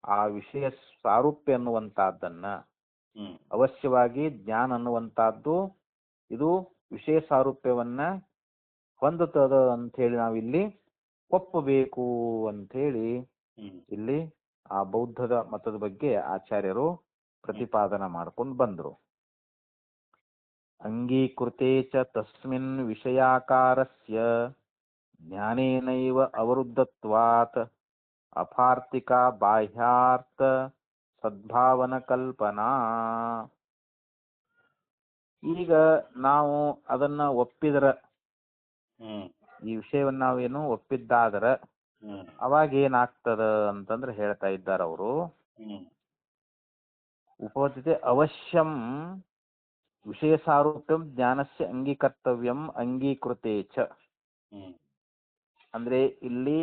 ಆ ವಿಷಯ ಸಾರೂಪ್ಯ ಅನ್ನುವಂತಹದ್ದನ್ನ ಹ್ಮ್ ಅವಶ್ಯವಾಗಿ ಜ್ಞಾನ ಅನ್ನುವಂತಹದ್ದು ಇದು ವಿಷಯ ಸಾರೂಪ್ಯವನ್ನ ಹೊಂದುತ್ತದ ಅಂತ ಹೇಳಿ ನಾವಿಲ್ಲಿ ಒಪ್ಪಬೇಕು ಅಂತ ಹೇಳಿ ಹ್ಮ್ ಇಲ್ಲಿ ಆ ಬೌದ್ಧದ ಮತದ ಬಗ್ಗೆ ಆಚಾರ್ಯರು ಪ್ರತಿಪಾದನ ಮಾಡ್ಕೊಂಡು ಬಂದರು. ಅಂಗೀಕೃತೆ ಚ ತಸ್ಮಿನ್ ವಿಷಯಾಕಾರಸ್ಯ ಜ್ಞಾನೇನೈವ ಅವರುದ್ಧತ್ವಾತ್ ಅಪಾರ್ಥಿಕ ಬಾಹ್ಯಾರ್ಥ ಸದ್ಭಾವನ ಕಲ್ಪನಾ. ಈಗ ನಾವು ಅದನ್ನ ಒಪ್ಪಿದ್ರ, ಹ್ಮ್ ಈ ವಿಷಯವನ್ನ ನಾವೇನು ಒಪ್ಪಿದ್ದಾದ್ರ ಹ್ಮ್ ಅವಾಗ ಏನಾಗ್ತದ ಅಂತಂದ್ರೆ ಹೇಳ್ತಾ ಇದ್ದಾರೆ ಅವರು. ಹ್ಮ್ ಉಪಪದ್ಯತೆ ಅವಶ್ಯಂ ವಿಷಯ ಸಾರೂಪ್ಯಂ ಜ್ಞಾನಸ್ಯ ಅಂಗೀಕರ್ತವ್ಯಂ ಅಂಗೀಕೃತೆ ಚ. ಹ್ಮ್ ಅಂದ್ರೆ ಇಲ್ಲಿ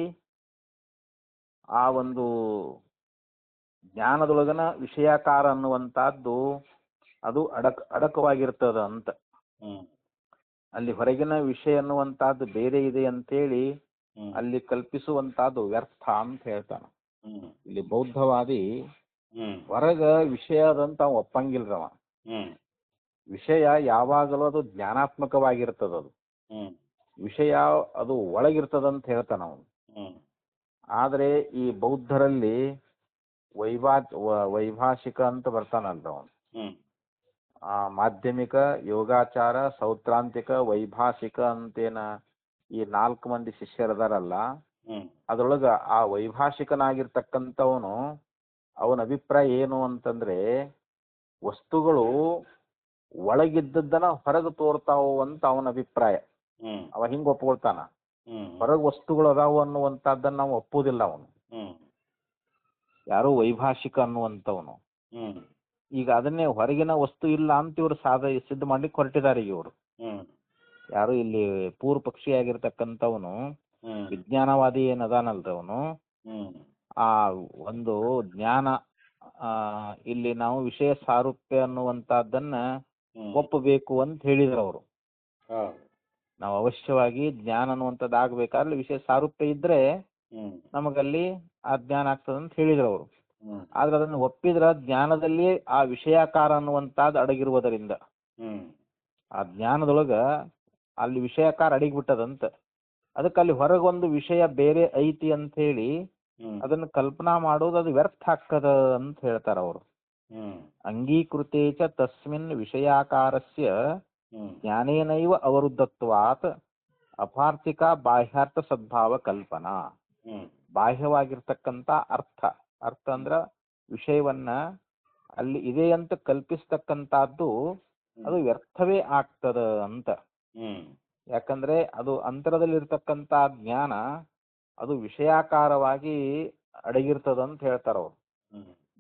ಆ ಒಂದು ಜ್ಞಾನದೊಳಗನ ವಿಷಯಾಕಾರ ಅನ್ನುವಂತಹದ್ದು ಅದು ಅಡಕವಾಗಿರ್ತದ ಅಂತ. ಹ್ಮ್ ಅಲ್ಲಿ ಹೊರಗಿನ ವಿಷಯ ಅನ್ನುವಂತಹದ್ದು ಬೇರೆ ಇದೆ ಅಂತೇಳಿ ಹ್ಮ್ ಅಲ್ಲಿ ಕಲ್ಪಿಸುವಂತಹದ್ದು ವ್ಯರ್ಥ ಅಂತ ಹೇಳ್ತಾನ. ಹ್ಮ್ ಇಲ್ಲಿ ಬೌದ್ಧವಾದಿ ಹ್ಮ್ ಹೊರಗ ವಿಷಯ ಅದಂತ ಅವ ಒಪ್ಪಂಗಿಲ್ರವ. ಹ್ಮ್ ವಿಷಯ ಯಾವಾಗಲೂ ಅದು ಜ್ಞಾನಾತ್ಮಕವಾಗಿರ್ತದ. ಅದು ಹ್ಮ್ ವಿಷಯ ಅದು ಒಳಗಿರ್ತದಂತ ಹೇಳ್ತಾನ ಅವನು. ಹ್ಮ್ ಆದರೆ ಈ ಬೌದ್ಧರಲ್ಲಿ ವೈಭಾಷಿಕ ಅಂತ ಬರ್ತಾನಲ್ರ ಅವನು. ಹ್ಮ್ ಆ ಮಾಧ್ಯಮಿಕ, ಯೋಗಾಚಾರ, ಸೌತ್ರಾಂತಿಕ, ವೈಭಾಷಿಕ ಅಂತೇನ ಈ 4 ಮಂದಿ ಶಿಷ್ಯರದಾರಲ್ಲ, ಹ್ಮ್ ಅದ್ರೊಳಗ ಆ ವೈಭಾಷಿಕನಾಗಿರ್ತಕ್ಕಂಥವನು ಅವನ ಅಭಿಪ್ರಾಯ ಏನು ಅಂತಂದ್ರೆ ವಸ್ತುಗಳು ಒಳಗಿದ್ದದ್ದನ್ನ ಹೊರಗೆ ತೋರ್ತಾವು ಅಂತ ಅವನ ಅಭಿಪ್ರಾಯ. ಹ್ಮ್ ಅವ ಹಿಂಗ ಒಪ್ಕೊಳ್ತಾನ. ಹ್ಮ್ ಹೊರಗೆ ವಸ್ತುಗಳು ಅದಾವು ಅನ್ನುವಂಥದ್ದನ್ನ ನಾವು ಒಪ್ಪುವುದಿಲ್ಲ ಅವನು. ಹ್ಮ್ ಯಾರು ವೈಭಾಷಿಕ ಅನ್ನುವಂಥವನು. ಹ್ಮ್ ಈಗ ಅದನ್ನೇ ಹೊರಗಿನ ವಸ್ತು ಇಲ್ಲ ಅಂತ ಇವರು ಸಿದ್ಧ ಮಾಡ್ಲಿಕ್ಕೆ ಹೊರಟಿದ್ದಾರೆ ಈಗ ಇವರು. ಹ್ಮ್ ಯಾರು ಇಲ್ಲಿ ಪೂರ್ವ ಪಕ್ಷಿಯಾಗಿರ್ತಕ್ಕಂಥವನು ಹ್ಮ್ ವಿಜ್ಞಾನವಾದಿ ಏನದಾನಲ್ರವನು, ಹ್ಮ್ ಆ ಒಂದು ಜ್ಞಾನ ಇಲ್ಲಿ ನಾವು ವಿಷಯ ಸಾರೂಪ್ಯ ಅನ್ನುವಂತಹದ್ದನ್ನ ಒಪ್ಪಬೇಕು ಅಂತ ಹೇಳಿದ್ರು ಅವರು. ನಾವು ಅವಶ್ಯವಾಗಿ ಜ್ಞಾನ ಅನ್ನುವಂಥದ್ದು ಆಗ್ಬೇಕಾದ್ರೆ ವಿಷಯ ಸಾರೂಪ್ಯ ಇದ್ರೆ ನಮಗಲ್ಲಿ ಆ ಜ್ಞಾನ ಆಗ್ತದೆ ಅಂತ ಹೇಳಿದ್ರು ಅವರು. ಆದ್ರೆ ಅದನ್ನು ಒಪ್ಪಿದ್ರ ಜ್ಞಾನದಲ್ಲಿ ಆ ವಿಷಯಾಕಾರ ಅನ್ನುವಂಥದ್ದು ಅಡಗಿರುವುದರಿಂದ ಆ ಜ್ಞಾನದೊಳಗ ಅಲ್ಲಿ ವಿಷಯಾಕಾರ ಅಡಗಿಬಿಟ್ಟದಂತ. ಅದಕ್ಕೆ ಅಲ್ಲಿ ಹೊರಗೊಂದು ವಿಷಯ ಬೇರೆ ಐತಿ ಅಂತ ಹೇಳಿ ಅದನ್ನು ಕಲ್ಪನಾ ಮಾಡೋದು ಅದು ವ್ಯರ್ಥ ಆಗ್ತದ ಅಂತ ಹೇಳ್ತಾರ ಅವರು. ಅಂಗೀಕೃತೆ ಚ ತಸ್ಮಿನ್ ವಿಷಯಾಕಾರಸ್ಯ ಜ್ಞಾನೇನೈವ ಅವರುದ್ಧತ್ವಾತ್ ಅಪಾರ್ಥಿಕ ಬಾಹ್ಯಾರ್ಥ ಸದ್ಭಾವ ಕಲ್ಪನಾ. ಬಾಹ್ಯವಾಗಿರ್ತಕ್ಕಂಥ ಅರ್ಥ ಅಂದ್ರ ವಿಷಯವನ್ನ ಅಲ್ಲಿ ಇದೆ ಅಂತ ಕಲ್ಪಿಸ್ತಕ್ಕಂಥದ್ದು ಅದು ವ್ಯರ್ಥವೇ ಆಗ್ತದ ಅಂತ. ಯಾಕಂದ್ರೆ ಅದು ಅಂತರದಲ್ಲಿರ್ತಕ್ಕಂಥ ಜ್ಞಾನ ಅದು ವಿಷಯಾಕಾರವಾಗಿ ಅಡಗಿರ್ತದಂತ ಹೇಳ್ತಾರ ಅವರು.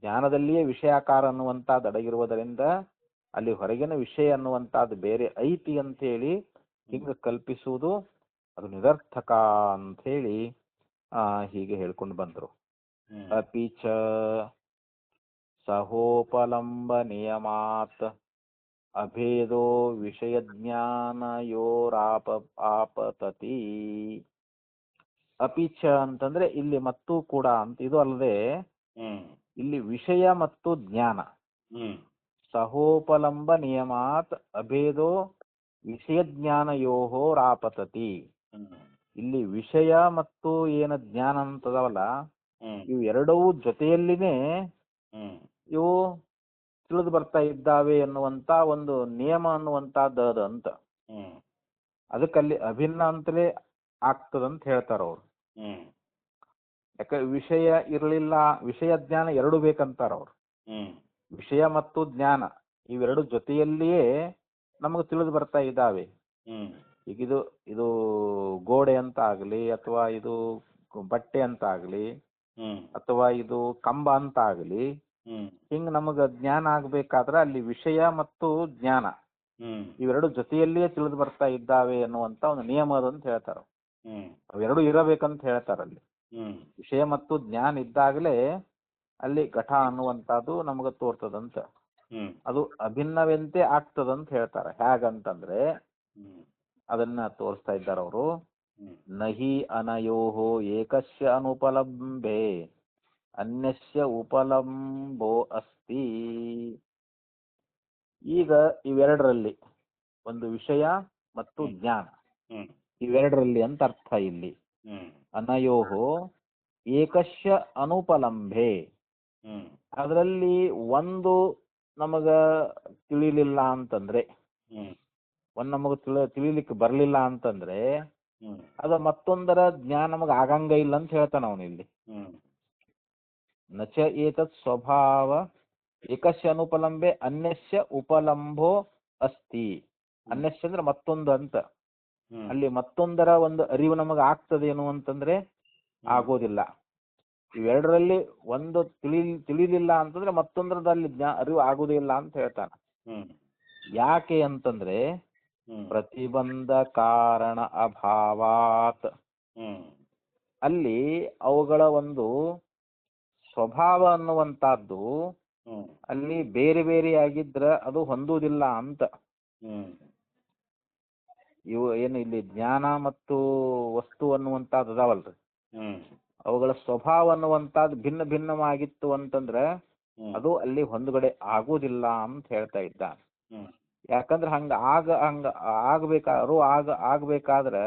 ಜ್ಞಾನದಲ್ಲಿಯೇ ವಿಷಯಾಕಾರ ಅನ್ನುವಂಥದ್ದು ಅಡಗಿರುವುದರಿಂದ ಅಲ್ಲಿ ಹೊರಗಿನ ವಿಷಯ ಅನ್ನುವಂಥದ್ದು ಬೇರೆ ಐತಿ ಅಂತ ಹೇಳಿ ಹಿಂಗ ಕಲ್ಪಿಸುವುದು ಅದು ನಿರರ್ಥಕ ಅಂತ ಹೇಳಿ ಹೀಗೆ ಹೇಳ್ಕೊಂಡು ಬಂದರು. ಅಪಿಚ ಸಹೋಪಲಂಬ ನಿಯಮಾತ್ ಅಭೇದೋ ವಿಷಯ ಜ್ಞಾನಯೋರಾಪತತಿ. ಅಪಿಚ ಅಂತಂದ್ರೆ ಇಲ್ಲಿ ಮತ್ತು ಕೂಡ ಅಂತ, ಇದು ಅಲ್ಲದೆ ಹ್ಮ್ ಇಲ್ಲಿ ವಿಷಯ ಮತ್ತು ಜ್ಞಾನ ಹ್ಮ್ ಸಹೋಪಲಂಬ ನಿಯಮಾತ್ ಅಭೇದೋ ವಿಷಯ ಜ್ಞಾನಯೋಹೋ ರಾಪತತಿ. ಹ್ಮ್ ಇಲ್ಲಿ ವಿಷಯ ಮತ್ತು ಏನ ಜ್ಞಾನ ಅಂತದವಲ್ಲ, ಹ್ಮ್ ಇವು ಎರಡೂ ಜೊತೆಯಲ್ಲಿನೇ ಹ್ಮ್ ಇವು ತಿಳಿದು ಬರ್ತಾ ಇದ್ದಾವೆ ಎನ್ನುವಂತ ಒಂದು ನಿಯಮ ಅನ್ನುವಂತಹದ್ದು ಅದು ಅಂತ. ಹ್ಮ್ ಅದಕ್ಕಲ್ಲಿ ಅಭಿನ್ನ ಅಂತಲೇ ಆಗ್ತದಂತ ಹೇಳ್ತಾರ ಅವ್ರು. ಹ್ಮ್ ಯಾಕೆ ವಿಷಯ ಇರಲಿಲ್ಲ, ವಿಷಯ ಜ್ಞಾನ ಎರಡು ಬೇಕಂತಾರ ಅವ್ರು. ಹ್ಮ್ ವಿಷಯ ಮತ್ತು ಜ್ಞಾನ ಇವೆರಡು ಜೊತೆಯಲ್ಲಿಯೇ ನಮಗೆ ತಿಳಿದು ಬರ್ತಾ ಇದ್ದಾವೆ. ಹ್ಮ್ ಈಗ ಇದು ಗೋಡೆ ಅಂತ ಆಗಲಿ, ಅಥವಾ ಇದು ಬಟ್ಟೆ ಅಂತ ಆಗಲಿ, ಹ್ಮ್ ಅಥವಾ ಇದು ಕಂಬ ಅಂತ ಆಗಲಿ, ಹ್ಮ್ ಹಿಂಗ್ ನಮಗ ಜ್ಞಾನ ಆಗ್ಬೇಕಾದ್ರೆ ಅಲ್ಲಿ ವಿಷಯ ಮತ್ತು ಜ್ಞಾನ ಹ್ಮ್ ಇವೆರಡು ಜೊತೆಯಲ್ಲಿಯೇ ತಿಳಿದು ಬರ್ತಾ ಇದ್ದಾವೆ ಅನ್ನುವಂತ ಒಂದು ನಿಯಮ ಅದಂತ ಹೇಳ್ತಾರ. ಹ್ಮ್ ಅವೆರಡು ಇರಬೇಕಂತ ಹೇಳ್ತಾರಲ್ಲಿ. ಹ್ಮ್ ವಿಷಯ ಮತ್ತು ಜ್ಞಾನ ಇದ್ದಾಗಲೇ ಅಲ್ಲಿ ಘಟ ಅನ್ನುವಂಥದ್ದು ನಮಗೆ ತೋರ್ತದಂತ. ಹ್ಮ್ ಅದು ಅಭಿನ್ನವೆಂತೆ ಆಗ್ತದಂತ ಹೇಳ್ತಾರೆ. ಹೇಗಂತಂದ್ರೆ ಹ್ಮ್ ಅದನ್ನ ತೋರಿಸ್ತಾ ಇದ್ದಾರೆ ಅವರು. ಹ್ಮ್ ನಹಿ ಅನಯೋಹೋ ಏಕಸ್ಯ ಅನುಪಲಂಬೆ ಅನ್ಯಸ್ಯ ಉಪಲಂಬೋ ಅಸ್ತಿ. ಈಗ ಇವೆರಡರಲ್ಲಿ ಒಂದು ವಿಷಯ ಮತ್ತು ಜ್ಞಾನ ಹ್ಮ್ ಇವೆರಡರಲ್ಲಿ ಅಂತ ಅರ್ಥ ಇಲ್ಲಿ. ಹ್ಮ್ ಅನಯೋಹೋ ಏಕಸ್ಯ ಅನುಪಲಂಬೆ, ಹ್ಮ್ ಅದರಲ್ಲಿ ಒಂದು ನಮಗ ತಿಳಿಲಿಲ್ಲ ಅಂತಂದ್ರೆ, ಹ್ಮ್ ಒಂದು ನಮಗ ತಿಳಿಲಿಕ್ಕೆ ಬರಲಿಲ್ಲ ಅಂತಂದ್ರೆ ಹ್ಮ್ ಅದು ಮತ್ತೊಂದರ ಜ್ಞಾನ ನಮಗ ಆಗಂಗ ಇಲ್ಲ ಅಂತ ಹೇಳ್ತಾನ ಅವನು ಇಲ್ಲಿ. ಹ್ಮ್ ನಚ ಏತತ್ ಸ್ವಭಾವ ಏಕಸ್ಯ ಅನುಪಲಂಬೆ ಅನ್ಯಸ್ಯ ಉಪಲಂಬೋ ಅಸ್ತಿ. ಅನ್ಯಸ್ಯ ಅಂದ್ರೆ ಮತ್ತೊಂದು ಅಂತ. ಹ್ಮ್ ಅಲ್ಲಿ ಮತ್ತೊಂದರ ಒಂದು ಅರಿವು ನಮಗೆ ಆಗ್ತದೇನು ಅಂತಂದ್ರೆ ಆಗೋದಿಲ್ಲ. ಇವೆರಡರಲ್ಲಿ ಒಂದು ತಿಳಿಲಿಲ್ಲ ಅಂತಂದ್ರೆ ಮತ್ತೊಂದರದಲ್ಲಿ ಅರಿವು ಆಗುವುದೇ ಇಲ್ಲ ಅಂತ ಹೇಳ್ತಾನೆ. ಹ್ಮ್ ಯಾಕೆ ಅಂತಂದ್ರೆ ಹ್ಮ್ ಪ್ರತಿಬಂಧ ಕಾರಣ ಅಭಾವಾತ್. ಹ್ಮ್ ಅಲ್ಲಿ ಅವುಗಳ ಒಂದು ಸ್ವಭಾವ ಅನ್ನುವಂತಹದ್ದು ಹ್ಮ್ ಅಲ್ಲಿ ಬೇರೆ ಬೇರೆ ಆಗಿದ್ರ ಅದು ಹೊಂದುವುದಿಲ್ಲ ಅಂತ. ಹ್ಮ್ ಇವು ಏನು ಇಲ್ಲಿ ಜ್ಞಾನ ಮತ್ತು ವಸ್ತು ಅನ್ನುವಂಥದ್ದು ಅದಾವಲ್ರಿ, ಹ್ಮ್ ಅವುಗಳ ಸ್ವಭಾವ ಅನ್ನುವಂಥದ್ದು ಭಿನ್ನ ಭಿನ್ನವಾಗಿತ್ತು ಅಂತಂದ್ರೆ ಅದು ಅಲ್ಲಿ ಹೊಂದುಗಡೆ ಆಗುವುದಿಲ್ಲ ಅಂತ ಹೇಳ್ತಾ ಇದ್ದ. ಹ್ಮ್ ಯಾಕಂದ್ರೆ ಹಂಗ ಆಗ್ಬೇಕಾದ್ರೆ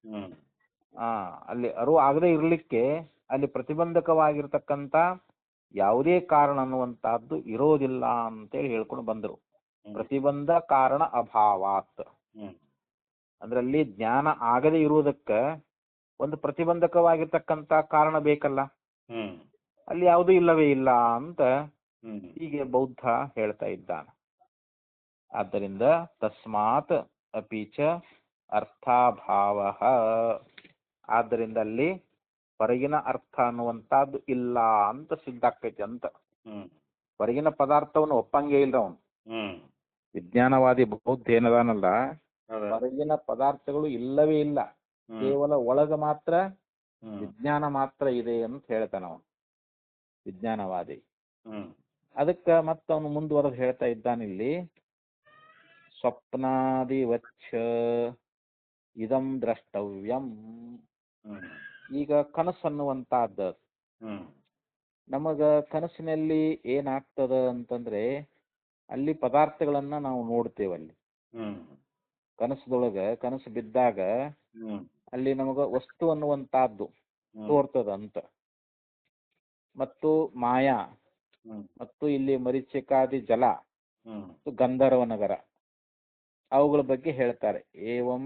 ಹ್ಮ್ ಅಲ್ಲಿ ಅರಿವು ಆಗದೆ ಇರ್ಲಿಕ್ಕೆ ಅಲ್ಲಿ ಪ್ರತಿಬಂಧಕವಾಗಿರ್ತಕ್ಕಂಥ ಯಾವುದೇ ಕಾರಣ ಅನ್ನುವಂತಹದ್ದು ಇರೋದಿಲ್ಲ ಅಂತೇಳಿ ಹೇಳ್ಕೊಂಡು ಬಂದರು. ಪ್ರತಿಬಂಧ ಕಾರಣ ಅಭಾವಾತ್ ಅಂದ್ರೆ ಅಲ್ಲಿ ಜ್ಞಾನ ಆಗದೆ ಇರುವುದಕ್ಕೆ ಒಂದು ಪ್ರತಿಬಂಧಕವಾಗಿರ್ತಕ್ಕಂಥ ಕಾರಣ ಬೇಕಲ್ಲ, ಅಲ್ಲಿ ಯಾವುದೂ ಇಲ್ಲವೇ ಇಲ್ಲ ಅಂತ ಹೀಗೆ ಬೌದ್ಧ ಹೇಳ್ತಾ ಇದ್ದಾನೆ. ಆದ್ದರಿಂದ ತಸ್ಮಾತ್ ಅಪಿಚ ಅರ್ಥಾಭಾವ, ಆದ್ದರಿಂದ ಅಲ್ಲಿ ಹೊರಗಿನ ಅರ್ಥ ಅನ್ನುವಂಥದ್ದು ಇಲ್ಲ ಅಂತ ಸಿದ್ಧ ಆಗ್ತೈತಿ ಅಂತ. ಹೊರಗಿನ ಪದಾರ್ಥವನ್ನು ಒಪ್ಪಂಗೆ ಇಲ್ಲ ಅವನು ವಿಜ್ಞಾನವಾದಿ ಬೌದ್ಧ ಏನದಾನಲ್ಲ, ಹೊರಗಿನ ಪದಾರ್ಥಗಳು ಇಲ್ಲವೇ ಇಲ್ಲ, ಕೇವಲ ಒಳಗ ಮಾತ್ರ ವಿಜ್ಞಾನ ಮಾತ್ರ ಇದೆ ಅಂತ ಹೇಳ್ತಾನ ಅವನು ವಿಜ್ಞಾನವಾದಿ. ಅದಕ್ಕೆ ಮತ್ತೆ ಅವನು ಮುಂದುವರೆದು ಹೇಳ್ತಾ ಇದ್ದಾನಿಲ್ಲಿ, ಸ್ವಪ್ನಾದಿವಚ್ಚ ಇದಂ ದ್ರಷ್ಟವ್ಯಂ. ಈಗ ಕನಸು ಅನ್ನುವಂತಹದ್ದು ನಮಗ ಕನಸಿನಲ್ಲಿ ಏನಾಗ್ತದ ಅಂತಂದ್ರೆ ಅಲ್ಲಿ ಪದಾರ್ಥಗಳನ್ನ ನಾವು ನೋಡ್ತೇವೆ. ಅಲ್ಲಿ ಕನಸದೊಳಗ ಕನಸು ಬಿದ್ದಾಗ ಅಲ್ಲಿ ನಮಗ ವಸ್ತು ಅನ್ನುವಂತಹದ್ದು ತೋರ್ತದ ಅಂತ. ಮತ್ತು ಮಾಯಾ ಮತ್ತು ಇಲ್ಲಿ ಮರೀಚಿಕಾದಿ ಜಲ ಮತ್ತು ಗಂಧರ್ವ ನಗರ ಅವುಗಳ ಬಗ್ಗೆ ಹೇಳ್ತಾರೆ. ಏವಂ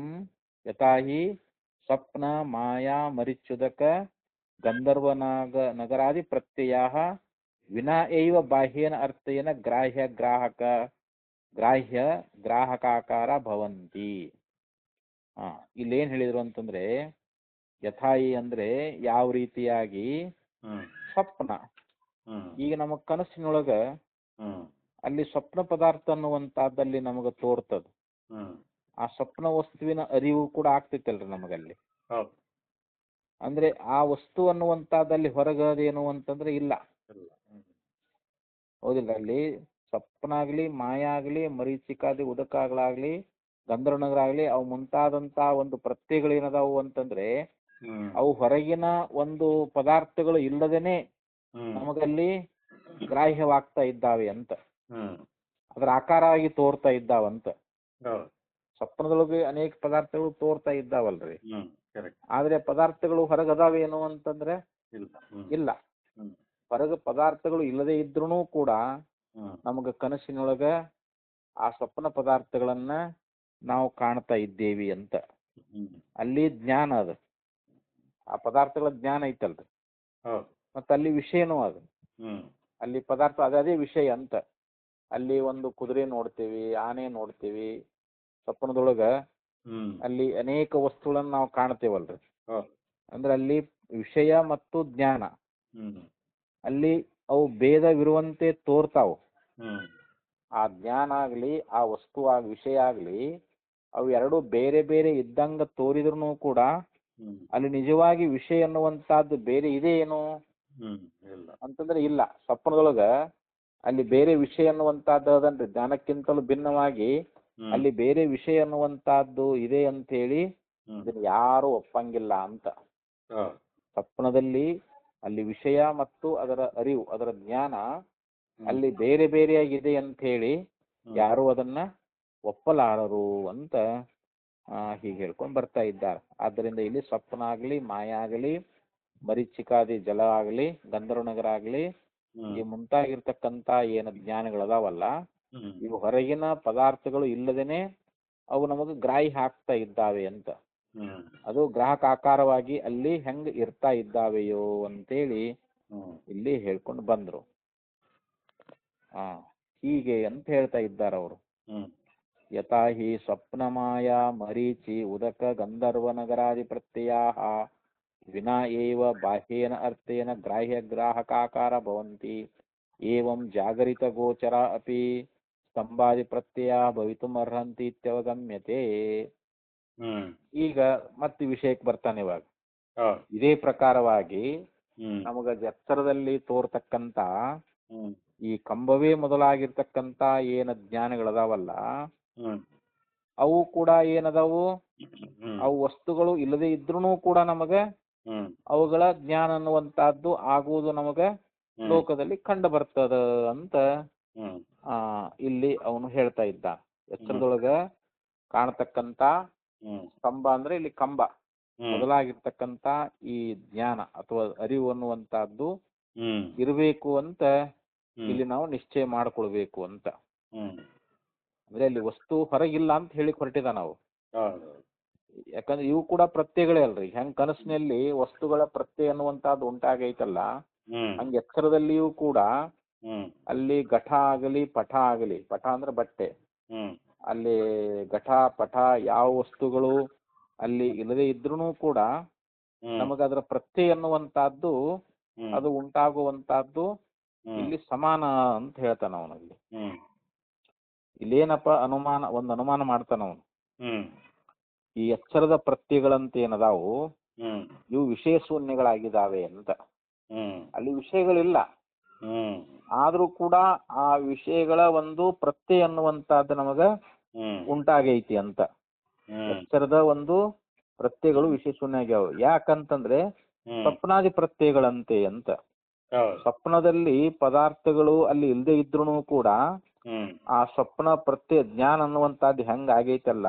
ಯಥಾಹಿ ಸ್ವಪ್ನ ಮಾಯಾ ಮರಿಚ್ಯುದಕ ಗಂಧರ್ವನಾಗ ನಗರಾದಿ ಪ್ರತ್ಯಯ ವಿನಾ ಏವ ಬಾಹ್ಯೇನ ಅರ್ಥೇನ ಗ್ರಾಹ್ಯ ಗ್ರಾಹಕಾಕಾರ ಭವಂತಿ. ಇಲ್ಲೇನ್ ಹೇಳಿದ್ರು ಅಂತಂದ್ರೆ ಯಥಾಯಿ ಅಂದ್ರೆ ಯಾವ ರೀತಿಯಾಗಿ ಸ್ವಪ್ನ, ಈಗ ನಮ್ಮ ಕನಸಿನೊಳಗ ಅಲ್ಲಿ ಸ್ವಪ್ನ ಪದಾರ್ಥ ಅನ್ನುವಂತಹದ್ದಲ್ಲಿ ನಮಗ ತೋರ್ತದ. ಆ ಸ್ವಪ್ನ ವಸ್ತುವಿನ ಅರಿವು ಕೂಡ ಆಗ್ತೈತಲ್ರಿ ನಮಗಲ್ಲಿ. ಅಂದ್ರೆ ಆ ವಸ್ತು ಅನ್ನುವಂತಹದ್ದಲ್ಲಿ ಹೊರಗದೇನು ಅಂತಂದ್ರೆ ಇಲ್ಲ, ಹೌದಿಲ್ಲ. ಅಲ್ಲಿ ಸ್ವಪ್ನ ಆಗ್ಲಿ, ಮಾಯ ಆಗ್ಲಿ, ಮರೀಚಿಕಾದಿ ಉದಕಗಳಾಗ್ಲಿ, ಗಂಧರ್ವನಗರ ಆಗ್ಲಿ, ಅವು ಮುಂತಾದಂತ ಒಂದು ಪ್ರತ್ಯಯಗಳೇನದಾವು ಅಂತಂದ್ರೆ ಹ್ಮ್ ಅವು ಹೊರಗಿನ ಒಂದು ಪದಾರ್ಥಗಳು ಇಲ್ಲದೇನೆ ಹ್ಮ್ ನಮಗಲ್ಲಿ ಗ್ರಾಹ್ಯವಾಗ್ತಾ ಇದ್ದಾವೆ ಅಂತ, ಹ್ಮ್ ಅದರ ಆಕಾರವಾಗಿ ತೋರ್ತಾ ಇದ್ದಾವಂತ. ಹೌದು. ಸ್ವಪ್ನದೊಳಗೆ ಅನೇಕ ಪದಾರ್ಥಗಳು ತೋರ್ತಾ ಇದ್ದಾವಲ್ರಿ, ಹ್ಮ್ ಕರೆಕ್ಟ್. ಆದ್ರೆ ಪದಾರ್ಥಗಳು ಹೊರಗದಾವೇನು ಅಂತಂದ್ರೆ ಇಲ್ಲ. ಹ್ಮ್ ಇಲ್ಲ. ಹ್ಮ್ ಹೊರಗ ಪದಾರ್ಥಗಳು ಇಲ್ಲದೆ ಇದ್ರೂ ಕೂಡ ಹ್ಮ್ ನಮಗ ಕನಸಿನೊಳಗ ಆ ಸ್ವಪ್ನ ಪದಾರ್ಥಗಳನ್ನ ನಾವು ಕಾಣ್ತಾ ಇದ್ದೇವಿ ಅಂತ. ಹ್ಮ್ ಅಲ್ಲಿ ಜ್ಞಾನ ಅದು, ಆ ಪದಾರ್ಥಗಳ ಜ್ಞಾನ ಐತಲ್ರಿ, ಹೌದು. ಮತ್ತೆ ಅಲ್ಲಿ ವಿಷಯನೂ ಅದು. ಹ್ಮ್ ಅಲ್ಲಿ ಪದಾರ್ಥ ಅದೇ ವಿಷಯ ಅಂತ. ಅಲ್ಲಿ ಒಂದು ಕುದುರೆ ನೋಡ್ತೇವಿ, ಆನೆ ನೋಡ್ತೇವಿ ಸ್ವಪ್ನದೊಳಗ, ಹ್ಮ್ ಅಲ್ಲಿ ಅನೇಕ ವಸ್ತುಗಳನ್ನ ನಾವು ಕಾಣ್ತೇವಲ್ರಿ. ಹೌದು. ಅಂದ್ರೆ ಅಲ್ಲಿ ವಿಷಯ ಮತ್ತು ಜ್ಞಾನ, ಹ್ಮ್ ಅಲ್ಲಿ ಅವು ಭೇದವಿರುವಂತೆ ತೋರ್ತಾವು. ಹ್ಮ್ ಆ ಜ್ಞಾನ ಆಗ್ಲಿ, ಆ ವಸ್ತು ವಿಷಯ ಆಗ್ಲಿ, ಅವು ಎರಡು ಬೇರೆ ಬೇರೆ ಇದ್ದಂಗ ತೋರಿದ್ರು ಕೂಡ ಹ್ಮ್ ಅಲ್ಲಿ ನಿಜವಾಗಿ ವಿಷಯ ಅನ್ನುವಂತಹದ್ದು ಬೇರೆ ಇದೆ ಏನು ಹ್ಮ್ ಇಲ್ಲ. ಅಂತಂದ್ರೆ ಇಲ್ಲ. ಸ್ವಪ್ನದೊಳಗ ಅಲ್ಲಿ ಬೇರೆ ವಿಷಯ ಅನ್ನುವಂತಹದ್ದು ಅದನ್ರಿ, ಜ್ಞಾನಕ್ಕಿಂತಲೂ ಭಿನ್ನವಾಗಿ ಹ್ಮ್ ಅಲ್ಲಿ ಬೇರೆ ವಿಷಯ ಅನ್ನುವಂತಹದ್ದು ಇದೆ ಅಂತ ಹೇಳಿ ಹ್ಮ್ ಇದನ್ನ ಯಾರು ಒಪ್ಪಂಗಿಲ್ಲ ಅಂತ. ಹೌದು. ಸ್ವಪ್ನದಲ್ಲಿ ಅಲ್ಲಿ ವಿಷಯ ಮತ್ತು ಅದರ ಅರಿವು, ಅದರ ಜ್ಞಾನ ಹ್ಮ್ ಅಲ್ಲಿ ಬೇರೆ ಬೇರೆಯಾಗಿದೆ ಅಂತ ಹೇಳಿ ಹ್ಮ್ ಯಾರು ಅದನ್ನ ಒಪ್ಪಲಾರರು ಅಂತ ಹೀಗೆ ಹೇಳ್ಕೊಂಡು ಬರ್ತಾ ಇದ್ದಾರೆ. ಆದ್ದರಿಂದ ಇಲ್ಲಿ ಸ್ವಪ್ನ ಆಗಲಿ, ಮಾಯ ಆಗಲಿ, ಮರೀಚಿಕಾದಿ ಜಲ ಆಗಲಿ, ಗಂಧರ್ವನಗರ ಆಗಲಿ, ಹ್ಮ್ ಈ ಮುಂತಾಗಿರ್ತಕ್ಕಂಥ ಏನು ಜ್ಞಾನಗಳದಾವಲ್ಲ, ಹ್ಮ್ ಇವು ಹೊರಗಿನ ಪದಾರ್ಥಗಳು ಇಲ್ಲದೇನೆ ಅವು ನಮಗೆ ಗ್ರಾಹಿ ಹಾಕ್ತಾ ಇದ್ದಾವೆ ಅಂತ. ಹ್ಮ್ ಅದು ಗ್ರಾಹಕ ಆಕಾರವಾಗಿ ಅಲ್ಲಿ ಹೆಂಗ್ ಇರ್ತಾ ಇದ್ದಾವೆಯೋ ಅಂತೇಳಿ ಹ್ಮ್ ಇಲ್ಲಿ ಹೇಳ್ಕೊಂಡು ಬಂದ್ರು. ಹೀಗೆ ಅಂತ ಹೇಳ್ತಾ ಇದ್ದಾರೆ ಅವರು. ಹ್ಮ್ ಯಥಾ ಹಿ ಸ್ವಪ್ನ ಮಾಯಾ ಮರೀಚಿ ಉದಕ ಗಂಧರ್ವನಗರಾದಿ ಪ್ರತ್ಯಯಾ ವಿನಾ ಏವ ಬಾಹ್ಯೇನ ಅರ್ಥೇನ ಗ್ರಾಹ್ಯ ಗ್ರಾಹಕಾಕಾರ ಭವಂತಿ ಏವಂ ಜಾಗರಿತ ಗೋಚರ ಅಪಿ ಸ್ತಂಭಾದಿ ಪ್ರತ್ಯಯ ಭವಿತುಂ ಅರ್ಹಂತಿ ಇತ್ಯವಗಮ್ಯತೆ. ಹ್ಮ್ ಈಗ ಮತ್ತೆ ವಿಷಯಕ್ಕೆ ಬರ್ತಾನೆ ಇವಾಗ. ಹೌದು. ಇದೇ ಪ್ರಕಾರವಾಗಿ ಹ್ಮ್ ನಮಗ ಎತ್ತರದಲ್ಲಿ ತೋರ್ತಕ್ಕಂತ ಹ್ಮ್ ಈ ಕಂಬವೇ ಮೊದಲಾಗಿರ್ತಕ್ಕಂತ ಏನ ಜ್ಞಾನಗಳದಾವಲ್ಲ, ಹ್ಮ್ ಅವು ಕೂಡ ಏನದಾವು, ಹ್ಮ್ ಅವು ವಸ್ತುಗಳು ಇಲ್ಲದೆ ಇದ್ರೂ ಕೂಡ ನಮಗ ಹ್ಮ್ ಅವುಗಳ ಜ್ಞಾನ ಅನ್ನುವಂತಹದ್ದು ಆಗುವುದು ನಮಗ ಲೋಕದಲ್ಲಿ ಕಂಡು ಬರ್ತದ ಅಂತ ಹ್ಮ್ ಇಲ್ಲಿ ಅವನು ಹೇಳ್ತಾ ಇದ್ದ. ಎಚ್ಚರದೊಳಗ ಕಾಣತಕ್ಕಂತ ಹ್ಮ್ ಸ್ತಂಭ ಅಂದ್ರೆ ಇಲ್ಲಿ ಕಂಬ ಮೊದಲಾಗಿರ್ತಕ್ಕಂತ ಈ ಜ್ಞಾನ ಅಥವಾ ಅರಿವು ಅನ್ನುವಂತಹದ್ದು ಹ್ಮ್ ಇರಬೇಕು ಅಂತ ಇಲ್ಲಿ ನಾವು ನಿಶ್ಚಯ ಮಾಡ್ಕೊಳ್ಬೇಕು ಅಂತ. ಹ್ಮ್ ಅಂದ್ರೆ ಅಲ್ಲಿ ವಸ್ತು ಹೊರಗಿಲ್ಲ ಅಂತ ಹೇಳಿ ಹೊರಟಿದ ನಾವು. ಹೌದು. ಯಾಕಂದ್ರೆ ಇವು ಕೂಡ ಪ್ರತ್ಯಯಗಳೇ ಅಲ್ರಿ. ಹೆಂಗ್ ಕನಸಿನಲ್ಲಿ ವಸ್ತುಗಳ ಪ್ರತ್ಯಯ ಅನ್ನುವಂತಹದ್ದು ಉಂಟಾಗೈತಲ್ಲ, ಹ್ಮ್ ಹಂಗ ಎಚ್ಚರದಲ್ಲಿಯೂ ಕೂಡ ಹ್ಮ್ ಅಲ್ಲಿ ಘಟ ಆಗಲಿ ಪಟ ಆಗಲಿ, ಪಟ ಅಂದ್ರೆ ಬಟ್ಟೆ, ಹ್ಮ್ ಅಲ್ಲಿ ಘಟ ಪಟ ಯಾವ ವಸ್ತುಗಳು ಅಲ್ಲಿ ಇಲ್ಲದೆ ಇದ್ರೂ ಕೂಡ ನಮಗ ಅದರ ಪ್ರತ್ಯಯ ಅನ್ನುವಂತಹದ್ದು ಅದು ಉಂಟಾಗುವಂತಹದ್ದು ಇಲ್ಲಿ ಸಮಾನ ಅಂತ ಹೇಳ್ತಾನ ಅವನಲ್ಲಿ. ಇಲ್ಲೇನಪ್ಪ ಅನುಮಾನ, ಒಂದು ಅನುಮಾನ ಮಾಡ್ತಾನ ಅವನು. ಈ ಎಚ್ಚರದ ಪ್ರತ್ಯಯಗಳಂತ ಏನದಾವು ಇವು ವಿಷಯ ಶೂನ್ಯಗಳಾಗಿದ್ದಾವೆ ಅಂತ. ಅಲ್ಲಿ ವಿಷಯಗಳಿಲ್ಲ, ಆದ್ರೂ ಕೂಡ ಆ ವಿಷಯಗಳ ಒಂದು ಪ್ರತ್ಯಯ ಅನ್ನುವಂತಹದ್ದು ನಮಗ ಉಂಟಾಗೈತಿ ಅಂತ. ಎಚ್ಚರದ ಒಂದು ಪ್ರತ್ಯಯಗಳು ವಿಷಯ ಶೂನ್ಯ ಆಗ್ಯಾವ. ಯಾಕಂತಂದ್ರೆ ಸ್ವಪ್ನಾದಿ ಪ್ರತ್ಯಯಗಳಂತೆ ಅಂತ. ಸ್ವಪ್ನದಲ್ಲಿ ಪದಾರ್ಥಗಳು ಅಲ್ಲಿ ಇಲ್ಲದೆ ಇದ್ರೂ ಕೂಡ ಆ ಸ್ವಪ್ನ ಪ್ರತ್ಯಯ ಜ್ಞಾನ ಅನ್ನುವಂತಹದ್ದು ಹೆಂಗ ಆಗೈತಲ್ಲ,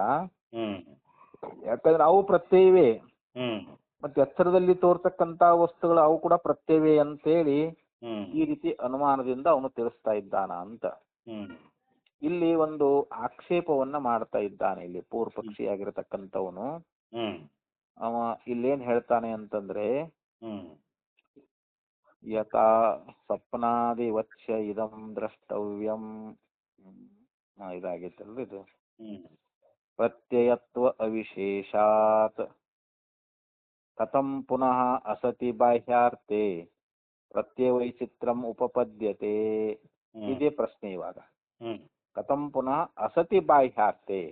ಯಾಕಂದ್ರೆ ಅವು ಪ್ರತ್ಯಯವೇ. ಮತ್ತೆ ಎಚ್ಚರದಲ್ಲಿ ತೋರ್ತಕ್ಕಂತ ವಸ್ತುಗಳು ಅವು ಕೂಡ ಪ್ರತ್ಯವೇ ಅಂತೇಳಿ ಈ ರೀತಿ ಅನುಮಾನದಿಂದ ಅವನು ತಿಳಿಸ್ತಾ ಇದ್ದಾನ ಅಂತ. ಇಲ್ಲಿ ಒಂದು ಆಕ್ಷೇಪವನ್ನ ಮಾಡ್ತಾ ಇದ್ದಾನೆ ಇಲ್ಲಿ ಪೂರ್ವ ಪಕ್ಷಿಯಾಗಿರತಕ್ಕಂಥವನು. ಅವ ಇಲ್ಲೇನ್ ಹೇಳ್ತಾನೆ ಅಂತಂದ್ರೆ, ಯಥಾ ಸ್ವಪ್ನಾದಿ ವಚ್ಯ ಇದಂ ದ್ರಷ್ಟವ್ಯಂ, ಇದಾಗೈತಲ್ರಿ ಇದು, ಪ್ರತ್ಯಯತ್ವ ಅವಿಶೇಷಾತ್ ಕಥಂ ಪುನಃ ಅಸತಿ ಬಾಹ್ಯಾರ್ಥೆ ಪ್ರತ್ಯವೈಚಿತ್ರಂ ಉಪಪದ್ಯತೆ. ಇದೇ ಪ್ರಶ್ನೆ ಇವಾಗ. ಕಥಂ ಪುನಃ ಅಸತಿ ಬಾಹ್ಯಾರ್ಥೆ,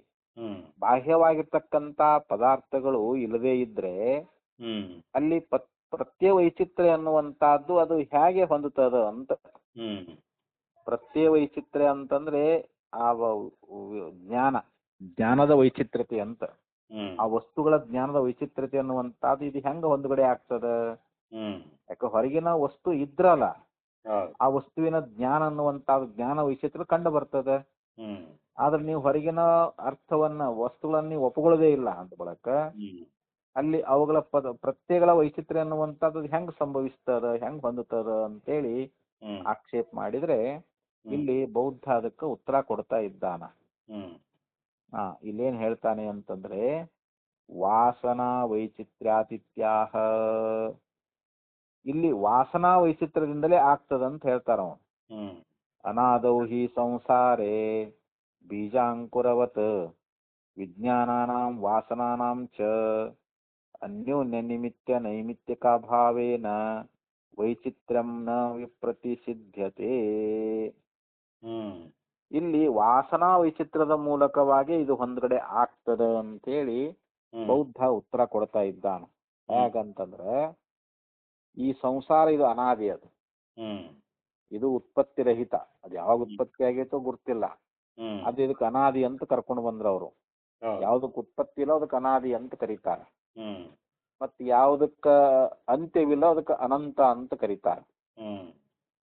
ಬಾಹ್ಯವಾಗಿರ್ತಕ್ಕಂಥ ಪದಾರ್ಥಗಳು ಇಲ್ಲದೇ ಇದ್ರೆ ಅಲ್ಲಿ ಪ್ರತ್ಯವೈಚಿತ್ರ್ಯ ಅನ್ನುವಂತಹದ್ದು ಅದು ಹೇಗೆ ಹೊಂದುತ್ತದ ಅಂತ. ಪ್ರತ್ಯವೈಚಿತ್ರ್ಯ ಅಂತಂದ್ರೆ ಆ ಜ್ಞಾನದ ವೈಚಿತ್ರ್ಯತೆ ಅಂತ. ಹ್ಮ್ ಆ ವಸ್ತುಗಳ ಜ್ಞಾನದ ವೈಚಿತ್ರ್ಯತೆ ಅನ್ನುವಂಥದ್ದು ಇದು ಹೆಂಗ ಹೊಂದ್ಗಡೆ ಆಗ್ತದ? ಹ್ಮ್ ಯಾಕೆ ಹೊರಗಿನ ವಸ್ತು ಇದ್ರಲ್ಲ ಹೌದು. ಆ ವಸ್ತುವಿನ ಜ್ಞಾನ ಅನ್ನುವಂಥದ್ದು ಜ್ಞಾನ ವೈಚಿತ್ರ್ಯ ಕಂಡು ಬರ್ತದೆ. ಹ್ಮ್ ಆದ್ರೆ ನೀವು ಹೊರಗಿನ ಅರ್ಥವನ್ನ ವಸ್ತುಗಳನ್ನ ನೀವು ಒಪ್ಕೊಳ್ಳೋದೇ ಇಲ್ಲ ಅಂತ ಬಳಕ ಹ್ಮ್ ಅಲ್ಲಿ ಅವುಗಳ ಪ್ರತ್ಯಯಗಳ ವೈಚಿತ್ರ್ಯ ಅನ್ನುವಂಥದ್ದು ಹೆಂಗ್ ಸಂಭವಿಸ್ತದ, ಹೆಂಗ್ ಹೊಂದುತ್ತದ ಅಂತೇಳಿ ಹ್ಮ್ ಆಕ್ಷೇಪ ಮಾಡಿದ್ರೆ ಇಲ್ಲಿ ಬೌದ್ಧ ಅದಕ್ಕೆ ಉತ್ತರ ಕೊಡ್ತಾ ಇದ್ದಾನ. ಹ್ಮ್ ಇಲ್ಲೇನ್ ಹೇಳ್ತಾನೆ ಅಂತಂದ್ರೆ ವಾಸನಾ ವೈಚಿತ್ರ್ಯಾತಿಥ್ಯಾಹ, ಇಲ್ಲಿ ವಾಸನಾ ವೈಚಿತ್ರ್ಯದಿಂದಲೇ ಆಗ್ತದಂತ ಹೇಳ್ತಾರ ಅವನು. ಹ್ಮ್ ಅನಾದೌ ಹಿ ಸಂಸಾರೇ ಬೀಜಾಂಕುರವತ್ ವಿಜ್ಞಾನಾನಾಂ ವಾಸನಾನಾಂ ಚ ಅನ್ಯೋನ್ಯ ನಿಮಿತ್ಯ ನೈಮಿತ್ತಿಕಾಭಾವೇನ ವೈಚಿತ್ರ್ಯಂ ನ ವಿಪ್ರತಿಸಿದ್ಧ್ಯತೆ. ಹ್ಮ್ ಇಲ್ಲಿ ವಾಸನಾ ವೈಚಿತ್ರ್ಯದ ಮೂಲಕವಾಗಿ ಇದು ಹೊಂದ್ಗಡೆ ಆಗ್ತದ ಅಂತೇಳಿ ಬೌದ್ಧ ಉತ್ತರ ಕೊಡ್ತಾ ಇದ್ದಾನ. ಹೇಗಂತಂದ್ರೆ ಈ ಸಂಸಾರ ಇದು ಅನಾದಿ, ಅದು ಇದು ಉತ್ಪತ್ತಿ ರಹಿತ. ಅದು ಯಾವಾಗ ಉತ್ಪತ್ತಿ ಆಗೈತೋ ಗೊತ್ತಿಲ್ಲ. ಅದು ಇದಕ್ಕೆ ಅನಾದಿ ಅಂತ ಕರ್ಕೊಂಡು ಬಂದ್ರ ಅವರು. ಯಾವ್ದಕ್ ಉತ್ಪತ್ತಿ ಇಲ್ಲ ಅದಕ್ಕೆ ಅನಾದಿ ಅಂತ ಕರೀತಾರೆ. ಮತ್ ಯಾವ್ದಕ್ಕ ಅಂತ್ಯವಿಲ್ಲ ಅದಕ್ಕೆ ಅನಂತ ಅಂತ ಕರೀತಾರೆ.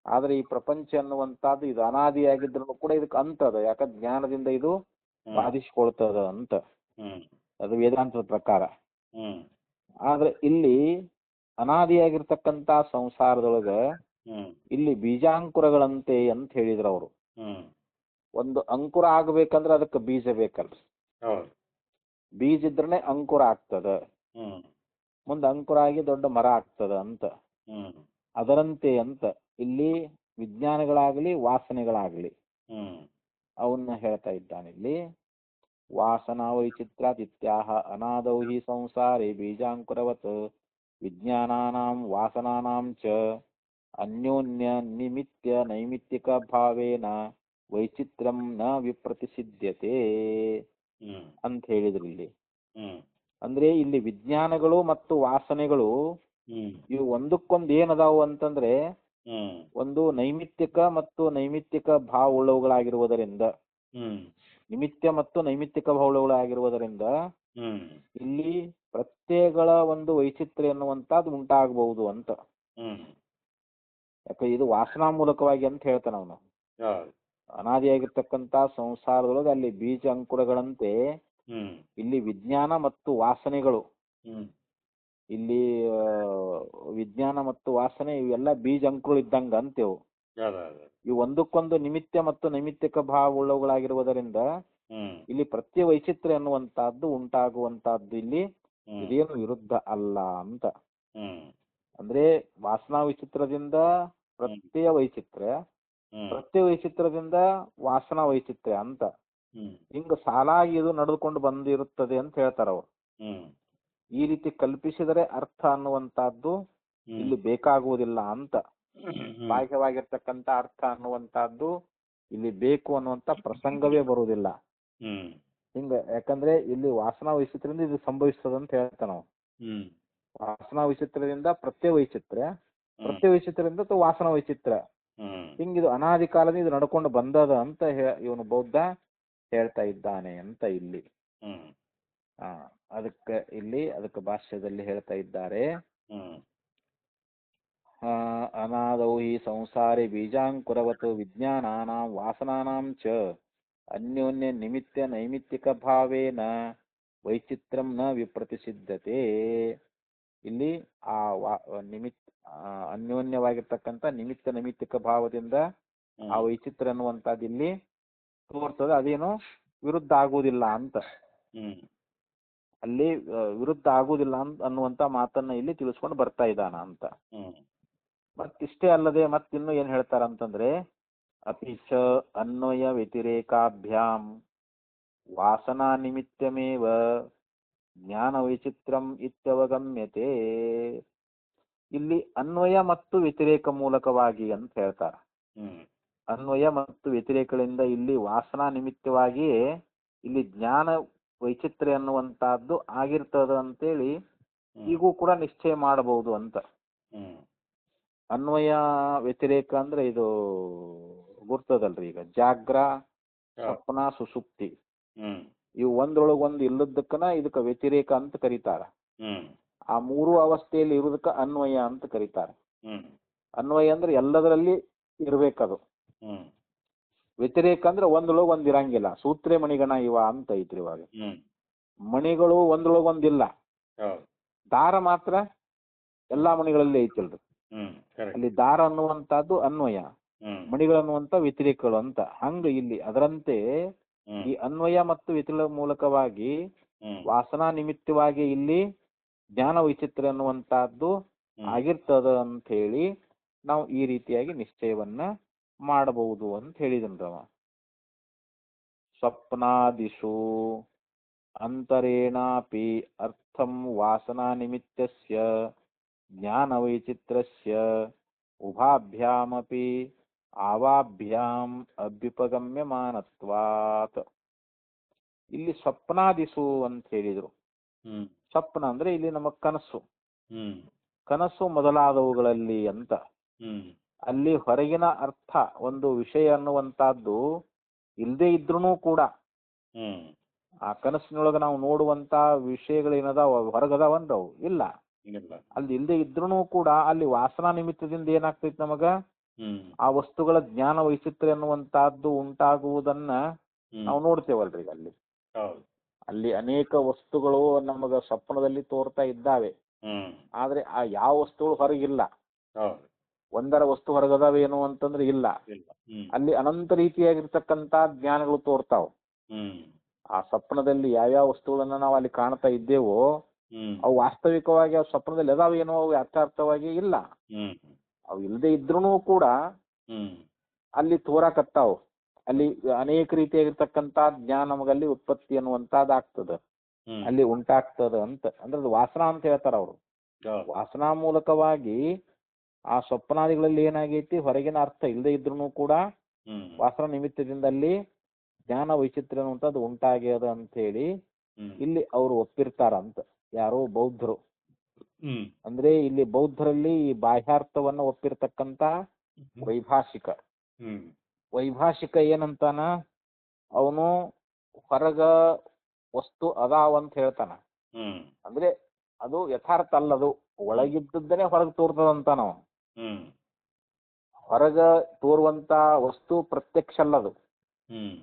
ಆದ್ರೆ ಈ ಪ್ರಪಂಚ ಅನ್ನುವಂಥದ್ದು ಇದು ಅನಾದಿಯಾಗಿದ್ರು ಕೂಡ ಇದಕ್ಕೆ ಅಂತ ಅದ. ಯಾಕಂದ್ರೆ ಜ್ಞಾನದಿಂದ ಇದು ಬಾಧಿಸಿಕೊಳ್ತದ ಅಂತ, ಅದು ವೇದಾಂತದ ಪ್ರಕಾರ. ಆದ್ರೆ ಇಲ್ಲಿ ಅನಾದಿಯಾಗಿರ್ತಕ್ಕಂತ ಸಂಸಾರದೊಳಗ ಇಲ್ಲಿ ಬೀಜಾಂಕುರಗಳಂತೆ ಅಂತ ಹೇಳಿದ್ರು ಅವರು. ಒಂದು ಅಂಕುರ ಆಗ್ಬೇಕಂದ್ರೆ ಅದಕ್ಕೆ ಬೀಜ ಬೇಕಲ್ರಿ. ಬೀಜ ಇದ್ರನೆ ಅಂಕುರ ಆಗ್ತದ, ಮುಂದೆ ಅಂಕುರ ಆಗಿ ದೊಡ್ಡ ಮರ ಆಗ್ತದ ಅಂತ. ಅದರಂತೆ ಅಂತ ಇಲ್ಲಿ ವಿಜ್ಞಾನಗಳಾಗ್ಲಿ ವಾಸನೆಗಳಾಗ್ಲಿ ಅವನ್ನ ಹೇಳ್ತಾ ಇದ್ದಾನೆ. ಇಲ್ಲಿ ವಾಸನಾ ವೈಚಿತ್ರ್ಯಾತಿಥ್ಯಾಹ ಅನಾದೌ ಹಿ ಸಂಸಾರೇ ಬೀಜಾಂಕುರವತ್ ವಿಜ್ಞಾನಾನಾಂ ವಾಸನಾನಾಂ ಚ ಅನ್ಯೋನ್ಯ ನಿಮಿತ್ಯ ನೈಮಿತ್ತಿಕ ಭಾವೇನ ವೈಚಿತ್ರ್ಯಂ ನ ವಿಪ್ರತಿಸಿದ್ಧ್ಯತೆ ಅಂತ ಹೇಳಿದ್ರು ಇಲ್ಲಿ. ಅಂದ್ರೆ ಇಲ್ಲಿ ವಿಜ್ಞಾನಗಳು ಮತ್ತು ವಾಸನೆಗಳು ಇವು ಒಂದಕ್ಕೊಂದು ಏನದಾವು ಅಂತಂದ್ರೆ ಒಂದು ನೈಮಿತ್ತಿಕ ಮತ್ತು ನೈಮಿತ್ತಿಕ ಭಾವ ಉಳ್ಳವುಗಳಾಗಿರುವುದರಿಂದ, ನಿಮಿತ್ಯ ಮತ್ತು ನೈಮಿತ್ತಿಕ ಭಾವವುಗಳಾಗಿರುವುದರಿಂದ ಇಲ್ಲಿ ಪ್ರತ್ಯಯಗಳ ಒಂದು ವೈಚಿತ್ರ್ಯ ಎನ್ನುವಂತದ್ದು ಉಂಟಾಗಬಹುದು ಅಂತ. ಯಾಕೆ ಇದು ವಾಸನಾ ಮೂಲಕವಾಗಿ ಅಂತ ಹೇಳ್ತಾನ ಅವನು. ಅನಾದಿಯಾಗಿರ್ತಕ್ಕಂತ ಸಂಸಾರದೊಳಗೆ ಅಲ್ಲಿ ಬೀಜ ಅಂಕುರಗಳಂತೆ ಇಲ್ಲಿ ವಿಜ್ಞಾನ ಮತ್ತು ವಾಸನೆಗಳು, ಇಲ್ಲಿ ವಿಜ್ಞಾನ ಮತ್ತು ವಾಸನೆ ಇವೆಲ್ಲ ಬೀಜ ಅಂಕುರಗಳು ಇದ್ದಂಗ ಅಂತೇವು. ಇವು ಒಂದಕ್ಕೊಂದು ನಿಮಿತ್ಯ ಮತ್ತು ನೈಮಿತ್ತಿಕ ಭಾವ ಉಳ್ಳವುಗಳಾಗಿರುವುದರಿಂದ ಇಲ್ಲಿ ಪ್ರತ್ಯಯ ವೈಚಿತ್ರ್ಯ ಅನ್ನುವಂತಹದ್ದು ಉಂಟಾಗುವಂತಹದ್ದು ಇಲ್ಲಿ ಇದೇನು ವಿರುದ್ಧ ಅಲ್ಲ ಅಂತ. ಅಂದ್ರೆ ವಾಸನಾ ವೈಚಿತ್ರ್ಯದಿಂದ ಪ್ರತ್ಯಯ ವೈಚಿತ್ರ್ಯ, ಪ್ರತ್ಯಯ ವೈಚಿತ್ರ್ಯದಿಂದ ವಾಸನಾ ವೈಚಿತ್ರ್ಯ ಅಂತ ಹಿಂಗ ಸಾಲಾಗಿ ಇದು ನಡೆದುಕೊಂಡು ಬಂದಿರುತ್ತದೆ ಅಂತ ಹೇಳ್ತಾರ ಅವರು. ಈ ರೀತಿ ಕಲ್ಪಿಸಿದರೆ ಅರ್ಥ ಅನ್ನುವಂತಹದ್ದು ಇಲ್ಲಿ ಬೇಕಾಗುವುದಿಲ್ಲ ಅಂತ. ಬಾಹ್ಯವಾಗಿರ್ತಕ್ಕಂಥ ಅರ್ಥ ಅನ್ನುವಂತಹದ್ದು ಇಲ್ಲಿ ಬೇಕು ಅನ್ನುವಂತ ಪ್ರಸಂಗವೇ ಬರುವುದಿಲ್ಲ ಹಿಂಗ. ಯಾಕಂದ್ರೆ ಇಲ್ಲಿ ವಾಸನಾ ವೈಚಿತ್ರ್ಯದಿಂದ ಇದು ಸಂಭವಿಸ್ತದ ಅಂತ ಹೇಳ್ತಾನ ನಾವು. ವಾಸನಾ ವೈಚಿತ್ರ್ಯದಿಂದ ಪ್ರತ್ಯಯ ವೈಚಿತ್ರ್ಯ, ಪ್ರತ್ಯಯ ವೈಚಿತ್ರ್ಯದಿಂದ ವಾಸನಾ ವೈಚಿತ್ರ್ಯ, ಹಿಂಗಿದು ಅನಾದಿ ಕಾಲದಿಂದ ಇದು ನಡ್ಕೊಂಡು ಬಂದದ ಅಂತ ಇವನು ಬೌದ್ಧ ಹೇಳ್ತಾ ಇದ್ದಾನೆ ಅಂತ ಇಲ್ಲಿ. ಅದಕ್ಕೆ ಭಾಷ್ಯದಲ್ಲಿ ಹೇಳ್ತಾ ಇದ್ದಾರೆ. ಅನಾದೌ ಹಿ ಸಂಸಾರೇ ಬೀಜಾಂಕುರವತ್ ವಿಜ್ಞಾನಾನಾಂ ವಾಸನಾನಾಂ ಚ ಅನ್ಯೋನ್ಯ ನಿಮಿತ್ಯ ನೈಮಿತ್ತಿಕ ಭಾವೇನ ವೈಚಿತ್ರ್ಯಂ ನ ವಿಪ್ರತಿಸಿದ್ಧತೆ. ಇಲ್ಲಿ ಆ ಅನ್ಯೋನ್ಯವಾಗಿರ್ತಕ್ಕಂಥ ನಿಮಿತ್ತ ನೈಮಿತ್ತಿಕ ಭಾವದಿಂದ ಆ ವೈಚಿತ್ರ್ಯ ಅನ್ನುವಂಥದ್ದು ಇಲ್ಲಿ ತೋರ್ತದೆ. ಅದೇನು ವಿರುದ್ಧ ಆಗುವುದಿಲ್ಲ ಅಂತ. ಅಲ್ಲಿ ವಿರುದ್ಧ ಆಗುವುದಿಲ್ಲ ಅನ್ನುವಂತ ಮಾತನ್ನ ಇಲ್ಲಿ ತಿಳಿಸ್ಕೊಂಡು ಬರ್ತಾ ಇದ್ದಾನ ಅಂತ. ಮತ್ತಿಷ್ಟೇ ಅಲ್ಲದೆ ಮತ್ತಿನ್ನು ಏನ್ ಹೇಳ್ತಾರ ಅಂತಂದ್ರೆ ಅಪಿಚ ಅನ್ವಯ ವ್ಯತಿರೇಕಾಭ್ಯಾಂ ವಾಸನಾ ನಿಮಿತ್ತಮೇವ ಜ್ಞಾನ ವೈಚಿತ್ರ್ಯಂ ಇತ್ಯವಗಮ್ಯತೆ. ಇಲ್ಲಿ ಅನ್ವಯ ಮತ್ತು ವ್ಯತಿರೇಕ ಮೂಲಕವಾಗಿ ಅಂತ ಹೇಳ್ತಾರ. ಅನ್ವಯ ಮತ್ತು ವ್ಯತಿರೇಕಗಳಿಂದ ಇಲ್ಲಿ ವಾಸನಾ ನಿಮಿತ್ತವಾಗಿಯೇ ಇಲ್ಲಿ ಜ್ಞಾನ ವೈಚಿತ್ರ್ಯ ಅನ್ನುವಂತಹದ್ದು ಆಗಿರ್ತದ ಅಂತೇಳಿ ಈಗೂ ಕೂಡ ನಿಶ್ಚಯ ಮಾಡಬಹುದು ಅಂತ. ಅನ್ವಯ ವ್ಯತಿರೇಕ ಅಂದ್ರೆ ಇದು ಗುರ್ತದಲ್ರಿ. ಈಗ ಜಾಗ್ರ ಸ್ವಪ್ನ ಸುಷುಪ್ತಿ ಇವು ಒಂದ್ರೊಳಗೆ ಒಂದು ಇಲ್ಲದಕ್ಕನ ಇದಕ್ಕೆ ವ್ಯತಿರೇಕ ಅಂತ ಕರೀತಾರ. ಹ್ಮ್ ಆ ಮೂರು ಅವಸ್ಥೆಯಲ್ಲಿ ಇರುವುದಕ್ಕೆ ಅನ್ವಯ ಅಂತ ಕರೀತಾರೆ. ಹ್ಮ್ ಅನ್ವಯ ಅಂದ್ರೆ ಎಲ್ಲದರಲ್ಲಿ ಇರ್ಬೇಕದು. ಹ್ಮ್ ವ್ಯತಿರೇಕ ಅಂದ್ರೆ ಒಂದ್ರೊಳಗೆ ಒಂದ್ ಇರಂಗಿಲ್ಲ. ಸೂತ್ರೆ ಮಣಿಗಣ ಇವ ಅಂತ ಐತ್ರಿ ಇವಾಗ. ಹ್ಮ್ ಮಣಿಗಳು ಒಂದ್ರೊಳಗೆ ಒಂದಿಲ್ಲ. ಹೌದು. ದಾರ ಮಾತ್ರ ಎಲ್ಲಾ ಮಣಿಗಳಲ್ಲಿ ಐತಿಲ್ರಿ. ಹ್ಮ್ ಕರೆಕ್ಟ್. ಅಲ್ಲಿ ದಾರ ಅನ್ನುವಂತಹದ್ದು ಅನ್ವಯ, ಹ್ಮ್ ಮಣಿಗಳನ್ನುವಂತ ವ್ಯತಿರೇಕಗಳು ಅಂತ. ಹಂಗ ಇಲ್ಲಿ ಅದರಂತೆ ಹ್ಮ್ ಈ ಅನ್ವಯ ಮತ್ತು ವ್ಯತಿರೇಕ ಮೂಲಕವಾಗಿ ಹ್ಮ್ ವಾಸನಾ ನಿಮಿತ್ತವಾಗಿ ಇಲ್ಲಿ ಜ್ಞಾನ ವೈಚಿತ್ರ್ಯ ಅನ್ನುವಂತಹದ್ದು ಹ್ಮ್ ಆಗಿರ್ತದ ಅಂತ ಹೇಳಿ ನಾವು ಈ ರೀತಿಯಾಗಿ ನಿಶ್ಚಯವನ್ನ ಮಾಡಬಹುದು ಅಂತ ಹೇಳಿದನ್ರವ. ಸ್ವಪ್ನಾದಿಷು ಅಂತರೇಣಾಪಿ ಅರ್ಥಂ ವಾಸನಾ ನಿಮಿತ್ತಸ್ಯ ಜ್ಞಾನ ವೈಚಿತ್ರಸ್ಯ ಉಭಾಭ್ಯಾಮಪಿ ಆವಾಭ್ಯಾಂ ಅಭ್ಯುಪಗಮ್ಯಮಾನತ್ವಾತ್. ಇಲ್ಲಿ ಸ್ವಪ್ನಾದಿಸು ಅಂತ ಹೇಳಿದ್ರು. ಹ್ಮ್ ಸ್ವಪ್ನ ಅಂದ್ರೆ ಇಲ್ಲಿ ನಮ್ಮ ಕನಸು, ಹ್ಮ್ ಕನಸು ಮೊದಲಾದವುಗಳಲ್ಲಿ ಅಂತ. ಹ್ಮ್ ಅಲ್ಲಿ ಹೊರಗಿನ ಅರ್ಥ ಒಂದು ವಿಷಯ ಅನ್ನುವಂತಹದ್ದು ಇಲ್ಲದೆ ಇದ್ರೂ ಕೂಡ ಹ್ಮ್ ಆ ಕನಸಿನೊಳಗೆ ನಾವು ನೋಡುವಂತ ವಿಷಯಗಳೇನದಾವ ಹೊರಗದಾವನ್ರವು ಇಲ್ಲ. ಇಲ್ಲ. ಅಲ್ಲಿ ಇಲ್ಲದೆ ಇದ್ರೂ ಕೂಡ ಅಲ್ಲಿ ವಾಸನಾ ನಿಮಿತ್ತದಿಂದ ಏನಾಗ್ತೈತಿ ನಮಗ ಹ್ಮ್ ಆ ವಸ್ತುಗಳ ಜ್ಞಾನ ವೈಚಿತ್ರ್ಯ ಅನ್ನುವಂತಹದ್ದು ಉಂಟಾಗುವುದನ್ನ ಹ್ಮ್ ನಾವು ನೋಡ್ತೇವಲ್ರಿ. ಅಲ್ಲಿ ಹೌದು. ಅಲ್ಲಿ ಅನೇಕ ವಸ್ತುಗಳು ನಮಗ ಸ್ವಪ್ನದಲ್ಲಿ ತೋರ್ತಾ ಇದ್ದಾವೆ. ಹ್ಮ್ ಆದ್ರೆ ಆ ಯಾವ ವಸ್ತುಗಳು ಹೊರಗಿಲ್ಲ. ಹೌದು. ಒಂದರ ವಸ್ತು ಹೊರಗದಾವೇನು ಅಂತಂದ್ರೆ ಇಲ್ಲ. ಇಲ್ಲ. ಹ್ಮ್ ಅಲ್ಲಿ ಅನಂತ ರೀತಿಯಾಗಿರ್ತಕ್ಕಂತ ಜ್ಞಾನಗಳು ತೋರ್ತಾವ. ಹ್ಮ್ ಆ ಸ್ವಪ್ನದಲ್ಲಿ ಯಾವ್ಯಾವ ವಸ್ತುಗಳನ್ನ ನಾವು ಅಲ್ಲಿ ಕಾಣ್ತಾ ಇದ್ದೇವೋ ಹ್ಮ್ ಅವು ವಾಸ್ತವಿಕವಾಗಿ ಆ ಸ್ವಪ್ನದಲ್ಲಿ ಅದಾವೇನೋ ಅವು ಯಥಾರ್ಥವಾಗಿ ಇಲ್ಲ. ಹ್ಮ್ ಅವು ಇಲ್ಲದೆ ಇದ್ರೂ ಕೂಡ ಹ್ಮ್ ಅಲ್ಲಿ ತೋರಾಕತ್ತಾವ. ಅಲ್ಲಿ ಅನೇಕ ರೀತಿಯಾಗಿರ್ತಕ್ಕಂತ ಜ್ಞಾನ ನಮಗಲ್ಲಿ ಉತ್ಪತ್ತಿ ಅನ್ನುವಂತಾದ್ ಆಗ್ತದ, ಹ್ಮ್ ಅಲ್ಲಿ ಉಂಟಾಗ್ತದ ಅಂತ. ಅಂದ್ರೆ ಅದು ವಾಸನಾ ಅಂತ ಹೇಳ್ತಾರ ಅವರು. ಹೌದು. ವಾಸನಾ ಮೂಲಕವಾಗಿ ಆ ಸ್ವಪ್ನಾದಿಗಳಲ್ಲಿ ಏನಾಗೈತಿ ಹೊರಗಿನ ಅರ್ಥ ಇಲ್ಲದೆ ಇದ್ರೂ ಕೂಡ ಹ್ಮ್ ವಾಸನಾ ನಿಮಿತ್ತದಿಂದಲ್ಲಿ ಜ್ಞಾನ ವೈಚಿತ್ರ್ಯ ಅನ್ನುವಂಥದ್ದು ಉಂಟಾಗ್ಯದ ಅಂತ ಹೇಳಿ ಹ್ಮ್ ಇಲ್ಲಿ ಅವರು ಒಪ್ಪಿರ್ತಾರಂತ. ಯಾರು? ಬೌದ್ಧರು. ಹ್ಮ್ ಅಂದ್ರೆ ಇಲ್ಲಿ ಬೌದ್ಧರಲ್ಲಿ ಈ ಬಾಹ್ಯಾರ್ಥವನ್ನ ಒಪ್ಪಿರ್ತಕ್ಕಂತ ವೈಭಾಷಿಕ. ಹ್ಮ್ ವೈಭಾಷಿಕ ಏನಂತಾನ, ಅವನು ಹೊರಗ ವಸ್ತು ಅದಾವಂತ ಹೇಳ್ತಾನ. ಹ್ಮ್ ಅಂದ್ರೆ ಅದು ಯಥಾರ್ಥ ಅಲ್ಲದು, ಒಳಗಿದ್ದನ್ನೇ ಹೊರಗೆ ತೋರ್ತದಂತ. ನಾವು ಹ್ಮ್ ಹೊರಗ ತೋರುವಂತ ವಸ್ತು ಪ್ರತ್ಯಕ್ಷ ಅಲ್ಲದು, ಹ್ಮ್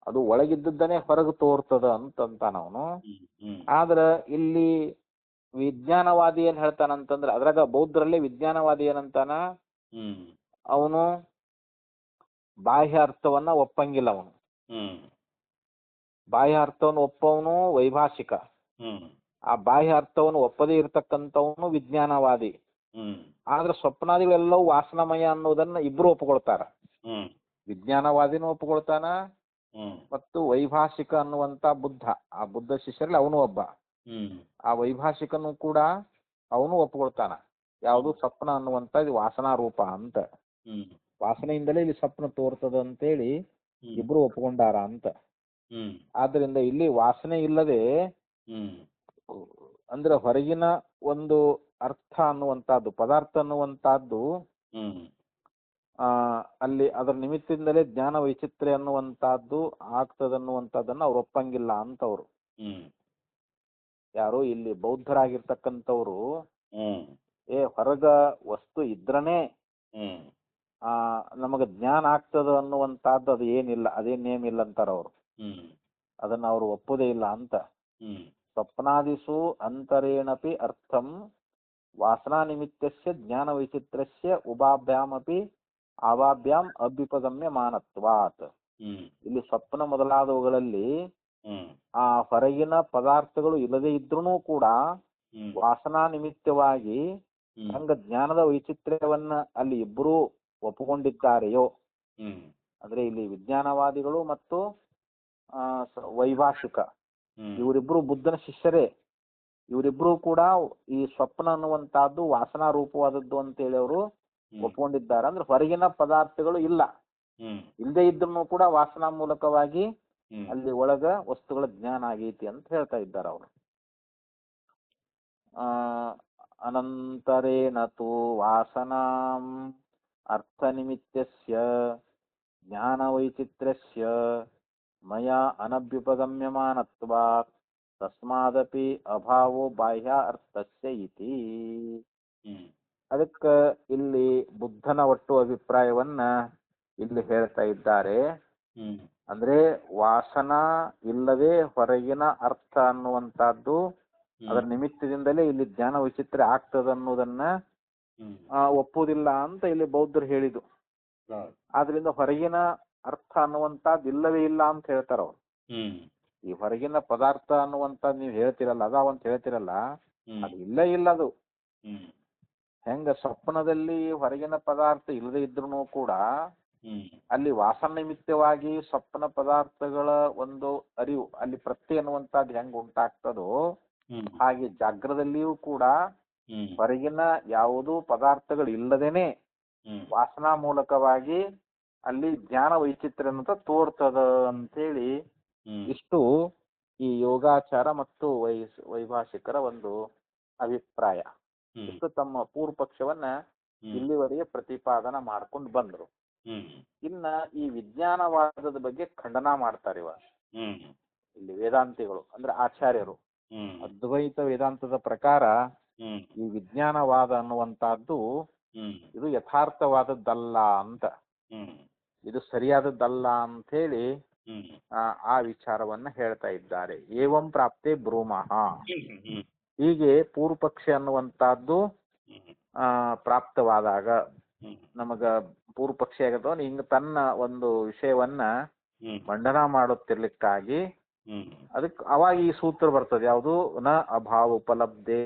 ಅದು ಒಳಗಿದ್ದನ್ನೇ ಹೊರಗೆ ತೋರ್ತದ ಅಂತಂತಾನ ಅವನು. ಹ್ಮ್ ಆದ್ರ ಇಲ್ಲಿ ವಿಜ್ಞಾನವಾದಿ ಏನ್ ಹೇಳ್ತಾನಂತಂದ್ರೆ, ಅದ್ರಾಗ ಬೌದ್ಧರಲ್ಲಿ ವಿಜ್ಞಾನವಾದಿ ಏನಂತಾನ, ಹ್ಮ್ ಅವನು ಬಾಹ್ಯ ಅರ್ಥವನ್ನ ಒಪ್ಪಂಗಿಲ್ಲ. ಅವನು ಹ್ಮ್ ಬಾಹ್ಯ ಅರ್ಥವನ್ನು ಒಪ್ಪವನು ವೈಭಾಷಿಕ. ಹ್ಮ್ ಆ ಬಾಹ್ಯ ಅರ್ಥವನ್ನು ಒಪ್ಪದೇ ಇರತಕ್ಕಂಥವನು ವಿಜ್ಞಾನವಾದಿ. ಹ್ಮ್ ಆದ್ರೆ ಸ್ವಪ್ನಾದಿಗಳೆಲ್ಲವೂ ವಾಸನಮಯ ಅನ್ನೋದನ್ನ ಇಬ್ರು ಒಪ್ಕೊಳ್ತಾರ. ಹ್ಮ್ ವಿಜ್ಞಾನವಾದಿನೂ ಒಪ್ಕೊಳ್ತಾನ ಹ್ಮ್ ಮತ್ತು ವೈಭಾಷಿಕ ಅನ್ನುವಂತ ಬುದ್ಧ, ಆ ಬುದ್ಧ ಶಿಷ್ಯರಲ್ಲಿ ಅವನು ಒಬ್ಬ. ಹ್ಮ್ ಆ ವೈಭಾಷಿಕನು ಕೂಡ ಅವನು ಒಪ್ಕೊಳ್ತಾನ. ಯಾವುದು? ಸ್ವಪ್ನ ಅನ್ನುವಂತ ಇದು ವಾಸನಾ ರೂಪ ಅಂತ. ಹ್ಮ್ ವಾಸನೆಯಿಂದಲೇ ಇಲ್ಲಿ ಸ್ವಪ್ನ ತೋರ್ತದ ಅಂತೇಳಿ ಹ್ಮ್ ಇಬ್ರು ಒಪ್ಕೊಂಡಾರ ಅಂತ. ಹ್ಮ್ ಆದ್ರಿಂದ ಇಲ್ಲಿ ವಾಸನೆ ಇಲ್ಲದೆ ಹ್ಮ್ ಅಂದ್ರೆ ಹೊರಗಿನ ಒಂದು ಅರ್ಥ ಅನ್ನುವಂತಹದ್ದು, ಪದಾರ್ಥ ಅನ್ನುವಂತಹದ್ದು ಹ್ಮ್ ಅಲ್ಲಿ ಅದರ ನಿಮಿತ್ತದಿಂದಲೇ ಜ್ಞಾನ ವೈಚಿತ್ರ್ಯ ಅನ್ನುವಂತಹದ್ದು ಆಗ್ತದನ್ನುವಂಥದ್ದನ್ನ ಅವ್ರು ಒಪ್ಪಂಗಿಲ್ಲ ಅಂತವ್ರು. ಹ್ಮ್ ಯಾರು? ಇಲ್ಲಿ ಬೌದ್ಧರಾಗಿರ್ತಕ್ಕಂಥವ್ರು ಹ್ಮ್ ಹೊರಗ ವಸ್ತು ಇದ್ರನೇ ಹ್ಮ್ ನಮಗ ಜ್ಞಾನ ಆಗ್ತದ ಅನ್ನುವಂತಹದ್ದು ಅದು ಏನಿಲ್ಲ, ಅದೇನ್ ನೇಮ್ ಇಲ್ಲ ಅಂತಾರ ಅವರು. ಹ್ಮ್ ಅದನ್ನ ಅವರು ಒಪ್ಪುದೇ ಇಲ್ಲ ಅಂತ. ಹ್ಮ್ ಸ್ವಪ್ನಾದಿಷು ಅಂತರೇಣಪಿ ಅರ್ಥಂ ವಾಸನಾ ನಿಮಿತ್ತಸ್ಯ ಜ್ಞಾನ ವೈಚಿತ್ರಸ್ಯ ಉಭಾಭ್ಯಾಮಪಿ ಆವಾಭ್ಯಾಂ ಅಭ್ಯುಪಗಮ್ಯ ಮಾನತ್ವಾತ್. ಹ್ಮ್ ಇಲ್ಲಿ ಸ್ವಪ್ನ ಮೊದಲಾದವುಗಳಲ್ಲಿ ಹ್ಮ್ ಆ ಹೊರಗಿನ ಪದಾರ್ಥಗಳು ಇಲ್ಲದೆ ಇದ್ರೂ ಕೂಡ ಹ್ಮ್ ವಾಸನಾ ನಿಮಿತ್ತವಾಗಿ ಹ್ಮ್ ಹಂಗ ಜ್ಞಾನದ ವೈಚಿತ್ರ್ಯವನ್ನ ಅಲ್ಲಿ ಇಬ್ಬರೂ ಒಪ್ಪುಕೊಂಡಿದ್ದಾರೆಯೋ, ಹ್ಮ್ ಅಂದ್ರೆ ಇಲ್ಲಿ ವಿಜ್ಞಾನವಾದಿಗಳು ಮತ್ತು ವೈಭಾಷಿಕ ಹ್ಮ್ ಇವರಿಬ್ರು ಬುದ್ಧನ ಶಿಷ್ಯರೇ. ಇವರಿಬ್ರು ಕೂಡ ಈ ಸ್ವಪ್ನ ಅನ್ನುವಂತಹದ್ದು ವಾಸನಾ ರೂಪವಾದದ್ದು ಅಂತೇಳಿ ಅವರು ಒಪ್ಕೊಂಡಿದ್ದಾರೆ. ಅಂದ್ರೆ ಹೊರಗಿನ ಪದಾರ್ಥಗಳು ಇಲ್ಲ, ಹ್ಮ್ ಇಲ್ಲದೆ ಇದ್ರೂ ಕೂಡ ವಾಸನಾ ಮೂಲಕವಾಗಿ ಹ್ಮ್ ಅಲ್ಲಿ ಒಳಗ ವಸ್ತುಗಳ ಜ್ಞಾನ ಆಗೈತಿ ಅಂತ ಹೇಳ್ತಾ ಇದ್ದಾರೆ ಅವರು. ಅನಂತರೇಣ ತು ವಾಸನಾಂ ಅರ್ಥ ನಿಮಿತ್ತಸ್ಯ ಜ್ಞಾನ ವೈಚಿತ್ರ್ಯಸ್ಯ ಮಯಾ ಅನಭ್ಯುಪಗಮ್ಯಮಾನತ್ವಾತ್ ತಸ್ಮಾದಪಿ ಅಭಾವೋ ಬಾಹ್ಯ ಅರ್ಥಸ್ಯ ಇತಿ. ಅದಕ್ಕೆ ಇಲ್ಲಿ ಬುದ್ಧನ ಒಟ್ಟು ಅಭಿಪ್ರಾಯವನ್ನ ಇಲ್ಲಿ ಹೇಳ್ತಾ ಇದ್ದಾರೆ. ಅಂದ್ರೆ ವಾಸನ ಇಲ್ಲದೆ ಹೊರಗಿನ ಅರ್ಥ ಅನ್ನುವಂತಹದ್ದು ಅದರ ನಿಮಿತ್ತದಿಂದಲೇ ಇಲ್ಲಿ ಜ್ಞಾನ ವಿಚಿತ್ರ ಆಗ್ತದ ಅನ್ನೋದನ್ನ ಒಪ್ಪುವುದಿಲ್ಲ ಅಂತ ಇಲ್ಲಿ ಬೌದ್ಧರು ಹೇಳಿದ್ದು. ಆದ್ರಿಂದ ಹೊರಗಿನ ಅರ್ಥ ಅನ್ನುವಂತಹದ್ದು ಇಲ್ಲವೇ ಇಲ್ಲ ಅಂತ ಹೇಳ್ತಾರ ಅವ್ರು. ಈ ಹೊರಗಿನ ಪದಾರ್ಥ ಅನ್ನುವಂಥದ್ದು ನೀವು ಹೇಳ್ತಿರಲ್ಲ, ಅದಾವಂತ ಹೇಳ್ತಿರಲ್ಲ, ಅದು ಇಲ್ಲೇ ಇಲ್ಲ. ಅದು ಹೆಂಗ ಸ್ವಪ್ನದಲ್ಲಿ ಹೊರಗಿನ ಪದಾರ್ಥ ಇಲ್ಲದೆ ಇದ್ರು ಕೂಡ ಅಲ್ಲಿ ವಾಸನ ನಿಮಿತ್ತವಾಗಿ ಸ್ವಪ್ನ ಪದಾರ್ಥಗಳ ಒಂದು ಅರಿವು ಅಲ್ಲಿ ಪ್ರತ್ಯಯ ಅನ್ನುವಂಥದ್ದು ಹೆಂಗ್ ಉಂಟಾಗ್ತದೋ ಹಾಗೆ ಜಾಗ್ರದಲ್ಲಿಯೂ ಕೂಡ ಹೊರಗಿನ ಯಾವುದೂ ಪದಾರ್ಥಗಳು ಇಲ್ಲದೇನೆ ವಾಸನಾ ಮೂಲಕವಾಗಿ ಅಲ್ಲಿ ಜ್ಞಾನ ವೈಚಿತ್ರ್ಯ ಅಂತ ತೋರ್ತದ ಅಂತೇಳಿ ಇಷ್ಟು ಈ ಯೋಗಾಚಾರ ಮತ್ತು ವೈಭಾಷಿಕರ ಒಂದು ಅಭಿಪ್ರಾಯ. ಇಷ್ಟು ತಮ್ಮ ಪೂರ್ವ ಪಕ್ಷವನ್ನ ಇಲ್ಲಿವರೆಗೆ ಪ್ರತಿಪಾದನ ಮಾಡ್ಕೊಂಡು ಬಂದ್ರು. ಇನ್ನ ಈ ವಿಜ್ಞಾನವಾದದ ಬಗ್ಗೆ ಖಂಡನ ಮಾಡ್ತಾರೆ ಇವಾಗ ಇಲ್ಲಿ ವೇದಾಂತಿಗಳು, ಅಂದ್ರೆ ಆಚಾರ್ಯರು. ಅದ್ವೈತ ವೇದಾಂತದ ಪ್ರಕಾರ ಈ ವಿಜ್ಞಾನವಾದ ಅನ್ನುವಂತಹದ್ದು ಇದು ಯಥಾರ್ಥವಾದದ್ದಲ್ಲ ಅಂತ, ಇದು ಸರಿಯಾದದ್ದಲ್ಲ ಅಂತ ಹೇಳಿ ಆ ವಿಚಾರವನ್ನ ಹೇಳ್ತಾ ಇದ್ದಾರೆ. ಏವಂ ಪ್ರಾಪ್ತೆ ಬ್ರೂಮಃ, ಹೀಗೆ ಪೂರ್ವ ಪಕ್ಷ ಅನ್ನುವಂತಹದ್ದು ಪ್ರಾಪ್ತವಾದಾಗ ನಮಗ ಪೂರ್ವ ಪಕ್ಷಿ ಆಗದವ ಹಿಂಗ ತನ್ನ ಒಂದು ವಿಷಯವನ್ನ ಮಂಡನ ಮಾಡುತ್ತಿರ್ಲಿಕ್ಕಾಗಿ ಅದಕ್ಕೆ ಅವಾಗ ಈ ಸೂತ್ರ ಬರ್ತದೆ. ಯಾವುದು? ನ ಅಭಾವ ಉಪಲಬ್ಧೆ.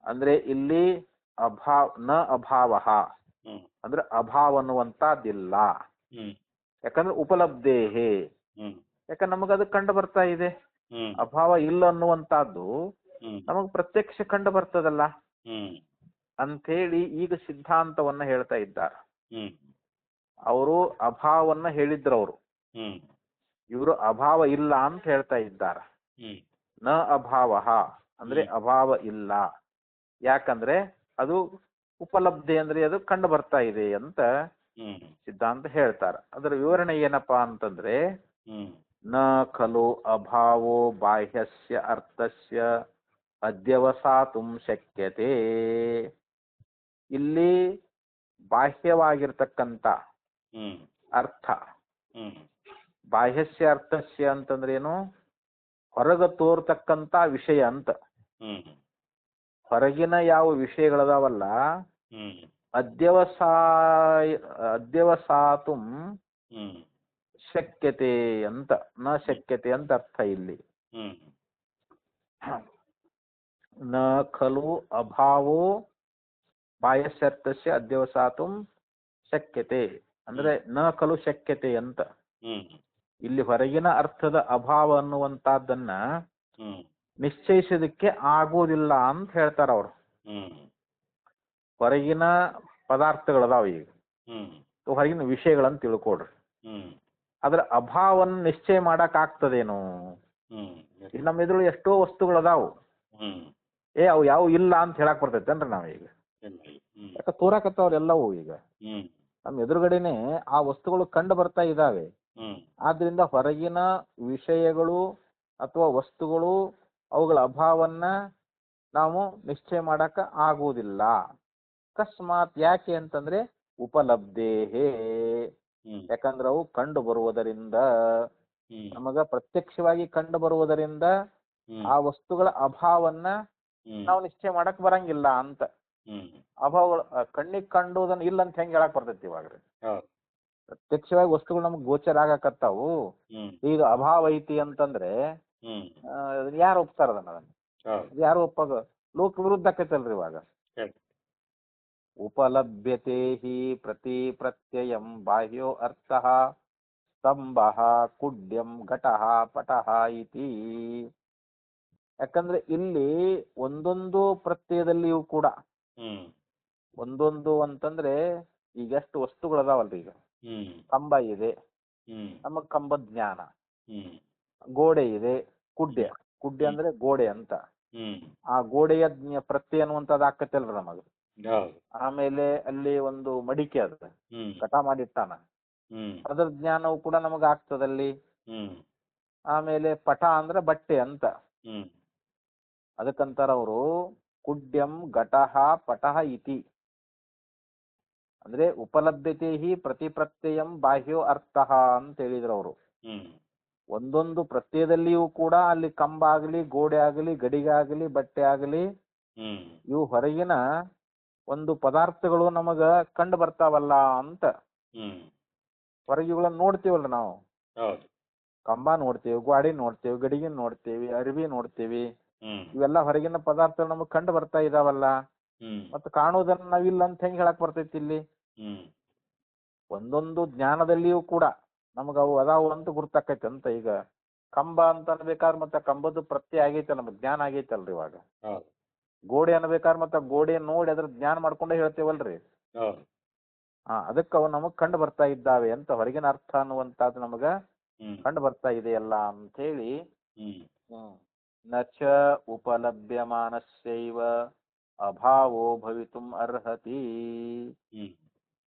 ಅಂದ್ರೆ ಇಲ್ಲಿ ನ ಅಭಾವ ಅಂದ್ರೆ ಅಭಾವ ಅನ್ನುವಂತಹದ್ದಿಲ್ಲ. ಯಾಕಂದ್ರೆ ಉಪಲಬ್ಧೇಹೇ, ಯಾಕಂದ್ರೆ ನಮಗದು ಕಂಡು ಬರ್ತಾ ಇದೆ. ಅಭಾವ ಇಲ್ಲ ಅನ್ನುವಂತಹದ್ದು ನಮಗ್ ಪ್ರತ್ಯಕ್ಷ ಕಂಡು ಬರ್ತದಲ್ಲ ಅಂಥೇಳಿ ಈಗ ಸಿದ್ಧಾಂತವನ್ನ ಹೇಳ್ತಾ ಇದ್ದಾರೆ. ಅವರು ಅಭಾವನ್ನ ಹೇಳಿದ್ರು ಅವರು, ಇವರು ಅಭಾವ ಇಲ್ಲ ಅಂತ ಹೇಳ್ತಾ ಇದ್ದಾರೆ. ನ ಅಭಾವ ಅಂದ್ರೆ ಅಭಾವ ಇಲ್ಲ, ಯಾಕಂದ್ರೆ ಅದು ಉಪಲಬ್ಧಿ ಅಂದ್ರೆ ಅದು ಕಂಡು ಬರ್ತಾ ಇದೆ ಅಂತ ಸಿದ್ಧಾಂತ ಹೇಳ್ತಾರೆ. ಅದರ ವಿವರಣೆ ಏನಪ್ಪಾ ಅಂತಂದ್ರೆ ನ ಖಲು ಅಭಾವೋ ಬಾಹ್ಯಸ್ಯ ಅರ್ಥಸ್ಯ ಅಧ್ಯವಸಾತುಂ ಶಕ್ಯತೆ. ಇಲ್ಲಿ ಬಾಹ್ಯವಾಗಿರ್ತಕ್ಕಂಥ ಅರ್ಥ, ಬಾಹ್ಯಸ್ಯ ಅರ್ಥಸ್ಯ ಅಂತಂದ್ರೆ ಏನು? ಹೊರಗ ತೋರ್ತಕ್ಕಂಥ ವಿಷಯ ಅಂತ. ಹೊರಗಿನ ಯಾವ ವಿಷಯಗಳದಾವಲ್ಲ ಅಧ್ಯವಸಾತು ಶಕ್ಯತೆ ಅಂತ, ನ ಶಕ್ಯತೆ ಅಂತ ಅರ್ಥ ಇಲ್ಲಿ. ನ ಖಲು ಅಭಾವೋ ಬಾಹ್ಯಸ್ಯರ್ಥಸ್ಯ ಅಧ್ಯವಸಾತು ಶಕ್ಯತೆ ಅಂದ್ರೆ ನ ಖಲು ಶಕ್ಯತೆ ಅಂತ. ಇಲ್ಲಿ ಹೊರಗಿನ ಅರ್ಥದ ಅಭಾವ ಅನ್ನುವಂತಹದ್ದನ್ನ ನಿಶ್ಚಯಿಸೋದಕ್ಕೆ ಆಗೋದಿಲ್ಲ ಅಂತ ಹೇಳ್ತಾರ ಅವರು. ಹೊರಗಿನ ಪದಾರ್ಥಗಳದಾವ, ಈಗ ಹೊರಗಿನ ವಿಷಯಗಳನ್ನ ತಿಳ್ಕೊಡ್ರಿ. ಅದ್ರ ಅಭಾವವನ್ನು ನಿಶ್ಚಯ ಮಾಡಕ್ ಆಗ್ತದೇನು? ಈಗ ನಮ್ಮ ಎದುರು ಎಷ್ಟೋ ವಸ್ತುಗಳದಾವು, ಅವು ಯಾವ ಇಲ್ಲ ಅಂತ ಹೇಳಕ್ ಬರ್ತೈತೇನ್ರಿ ನಾವೀಗ? ಯಾಕ ತೋರಾಕತ್ತವ್ರೆಲ್ಲವೂ ಈಗ ನಮ್ಮ ಎದುರುಗಡೆನೆ ಆ ವಸ್ತುಗಳು ಕಂಡು ಬರ್ತಾ ಇದ್ದಾವೆ. ಆದ್ರಿಂದ ಹೊರಗಿನ ವಿಷಯಗಳು ಅಥವಾ ವಸ್ತುಗಳು ಅವುಗಳ ಅಭಾವನ್ನ ನಾವು ನಿಶ್ಚಯ ಮಾಡಕ ಆಗುವುದಿಲ್ಲ. ಅಕಸ್ಮಾತ್ ಯಾಕೆ ಅಂತಂದ್ರೆ ಉಪಲಬ್ಧೇಹೇ, ಯಾಕಂದ್ರೆ ಅವು ಕಂಡು ಬರುವುದರಿಂದ, ನಮಗ ಪ್ರತ್ಯಕ್ಷವಾಗಿ ಕಂಡು ಬರುವುದರಿಂದ ಆ ವಸ್ತುಗಳ ಅಭಾವನ್ನ ನಾವು ನಿಶ್ಚಯ ಮಾಡಕ್ ಬರಂಗಿಲ್ಲ ಅಂತ. ಅಭಾವಗಳು ಕಣ್ಣಿಗೆ ಕಂಡುದನ್ನ ಇಲ್ಲ ಅಂತ ಹೆಂಗ್ ಹೇಳಕ್ ಬರ್ತೈತಿ? ಇವಾಗ್ರಿ ಪ್ರತ್ಯಕ್ಷವಾಗಿ ವಸ್ತುಗಳು ನಮಗ್ ಗೋಚರ ಆಗಕತ್ತಾವು, ಈಗ ಅಭಾವ ಐತಿ ಅಂತಂದ್ರೆ ಯಾರು ಒಪ್ತಾರ ಅದನ್ನ? ಯಾರು ಒಪ್ಪಾಗ ಲೋಕ ವಿರುದ್ಧ ಆಕೈತಲ್ರಿ ಇವಾಗ. ಉಪಲಭ್ಯತೆ ಹಿ ಪ್ರತಿ ಪ್ರತ್ಯಯಂ ಬಾಹ್ಯೋ ಅರ್ಥಃ ಸ್ತಂಭಃ ಕುಡ್ಯಂ ಘಟಃ ಪಟಃ ಇತಿ. ಯಾಕಂದ್ರೆ ಇಲ್ಲಿ ಒಂದೊಂದು ಪ್ರತ್ಯಯದಲ್ಲಿಯೂ ಕೂಡ ಒಂದೊಂದು ಅಂತಂದ್ರೆ ಈಗ ಎಷ್ಟು ವಸ್ತುಗಳದಾವಲ್ರಿ. ಈಗ ಕಂಬ ಇದೆ, ನಮಗ್ ಕಂಬ ಜ್ಞಾನ. ಗೋಡೆ ಇದೆ, ಕುಡ್ಯ, ಕುಡ್ಯ ಅಂದ್ರೆ ಗೋಡೆ ಅಂತ. ಆ ಗೋಡೆಯ ಪ್ರತ್ಯಯ ಅನ್ನುವಂಥದ್ದು ಆಕತ್ತಲ್ರಿ ನಮಗ. ಆಮೇಲೆ ಅಲ್ಲಿ ಒಂದು ಮಡಿಕೆ ಅದ, ಕಟ ಮಾಡಿಟ್ಟಾನ, ಹ್ಮ್ ಅದರ ಜ್ಞಾನವು ಕೂಡ ನಮಗೆ ಆಗ್ತದಲ್ಲಿ. ಹ್ಮ್ ಆಮೇಲೆ ಪಟ ಅಂದ್ರೆ ಬಟ್ಟೆ ಅಂತ. ಹ್ಮ್ ಅದಕ್ಕಂತಾರ ಅವರು ಕುಡ್ಯಂ ಘಟಃ ಪಟಃ ಇತಿ. ಅಂದ್ರೆ ಉಪಲಭ್ಯತೆ ಹಿ ಪ್ರತಿಪ್ರತ್ಯಯಂ ಬಾಹ್ಯೋ ಅರ್ಥಃ ಅಂತ ಹೇಳಿದ್ರು ಅವರು. ಹ್ಮ್ ಒಂದೊಂದು ಪ್ರತ್ಯಯದಲ್ಲಿಯೂ ಕೂಡ ಅಲ್ಲಿ ಕಂಬ ಆಗಲಿ, ಗೋಡೆ ಆಗಲಿ, ಗಡಿಗೆ ಆಗಲಿ, ಬಟ್ಟೆ ಆಗಲಿ, ಹ್ಮ್ ಇವು ಹೊರಗಿನ ಒಂದು ಪದಾರ್ಥಗಳು ನಮಗ ಕಂಡು ಬರ್ತಾವಲ್ಲ ಅಂತ. ಹ್ಮ್ ಹೊರಗೆ ಇವುಗಳನ್ನ ನೋಡ್ತೀವಲ್ಲ ನಾವು. ಹೌದು. ಕಂಬ ನೋಡ್ತೇವೆ, ಗಾಡಿ ನೋಡ್ತೇವೆ, ಗಡಿಗೆ ನೋಡ್ತೇವಿ, ಅರಿವಿ ನೋಡ್ತೇವಿ. ಹ್ಮ್ ಇವೆಲ್ಲ ಹೊರಗಿನ ಪದಾರ್ಥಗಳು ನಮಗ್ ಕಂಡು ಬರ್ತಾ ಇದಾವಲ್ಲ. ಹ್ಮ್ ಮತ್ತೆ ಕಾಣುವುದನ್ನ ನಾವಿಲ್ಲ ಅಂತ ಹೆಂಗ್ ಹೇಳಕ್ ಬರ್ತೈತಿ ಇಲ್ಲಿ. ಹ್ಮ್ ಒಂದೊಂದು ಜ್ಞಾನದಲ್ಲಿಯೂ ಕೂಡ ನಮಗ ಅವು ಅದಾವು ಅಂತ ಗುರ್ತಾಕೈತಿ ಅಂತ. ಈಗ ಕಂಬ ಅಂತ ಅನ್ಬೇಕಾದ್ರೆ ಮತ್ತೆ ಕಂಬದ ಪ್ರತ್ಯಯ ಆಗೈತಲ್ಲ, ನಮಗ್ ಜ್ಞಾನ ಆಗೈತಲ್ರಿ ಇವಾಗ. ಹೌದು. ಗೋಡೆ ಅನ್ಬೇಕಾದ್ರೆ ಮತ್ತೆ ಗೋಡೆ ನೋಡಿ ಅದ್ರ ಜ್ಞಾನ ಮಾಡ್ಕೊಂಡೇ ಹೇಳ್ತೇವಲ್ರಿ. ಹೌದು. ಅದಕ್ಕೆ ಅವು ನಮಗ್ ಕಂಡು ಬರ್ತಾ ಇದ್ದಾವೆ ಅಂತ, ಹೊರಗಿನ ಅರ್ಥ ಅನ್ನುವಂಥದ್ದು ನಮಗ ಹ್ಮ್ ಕಂಡು ಬರ್ತಾ ಇದೆಯಲ್ಲ ಅಂತ ಹೇಳಿ. ಹ್ಮ್ ನಚ ಉಪಲಭ್ಯಮಾನಸ್ಯೈವ ಅಭಾವೋ ಭವಿತುಂ ಅರ್ಹತಿ. ಹ್ಮ್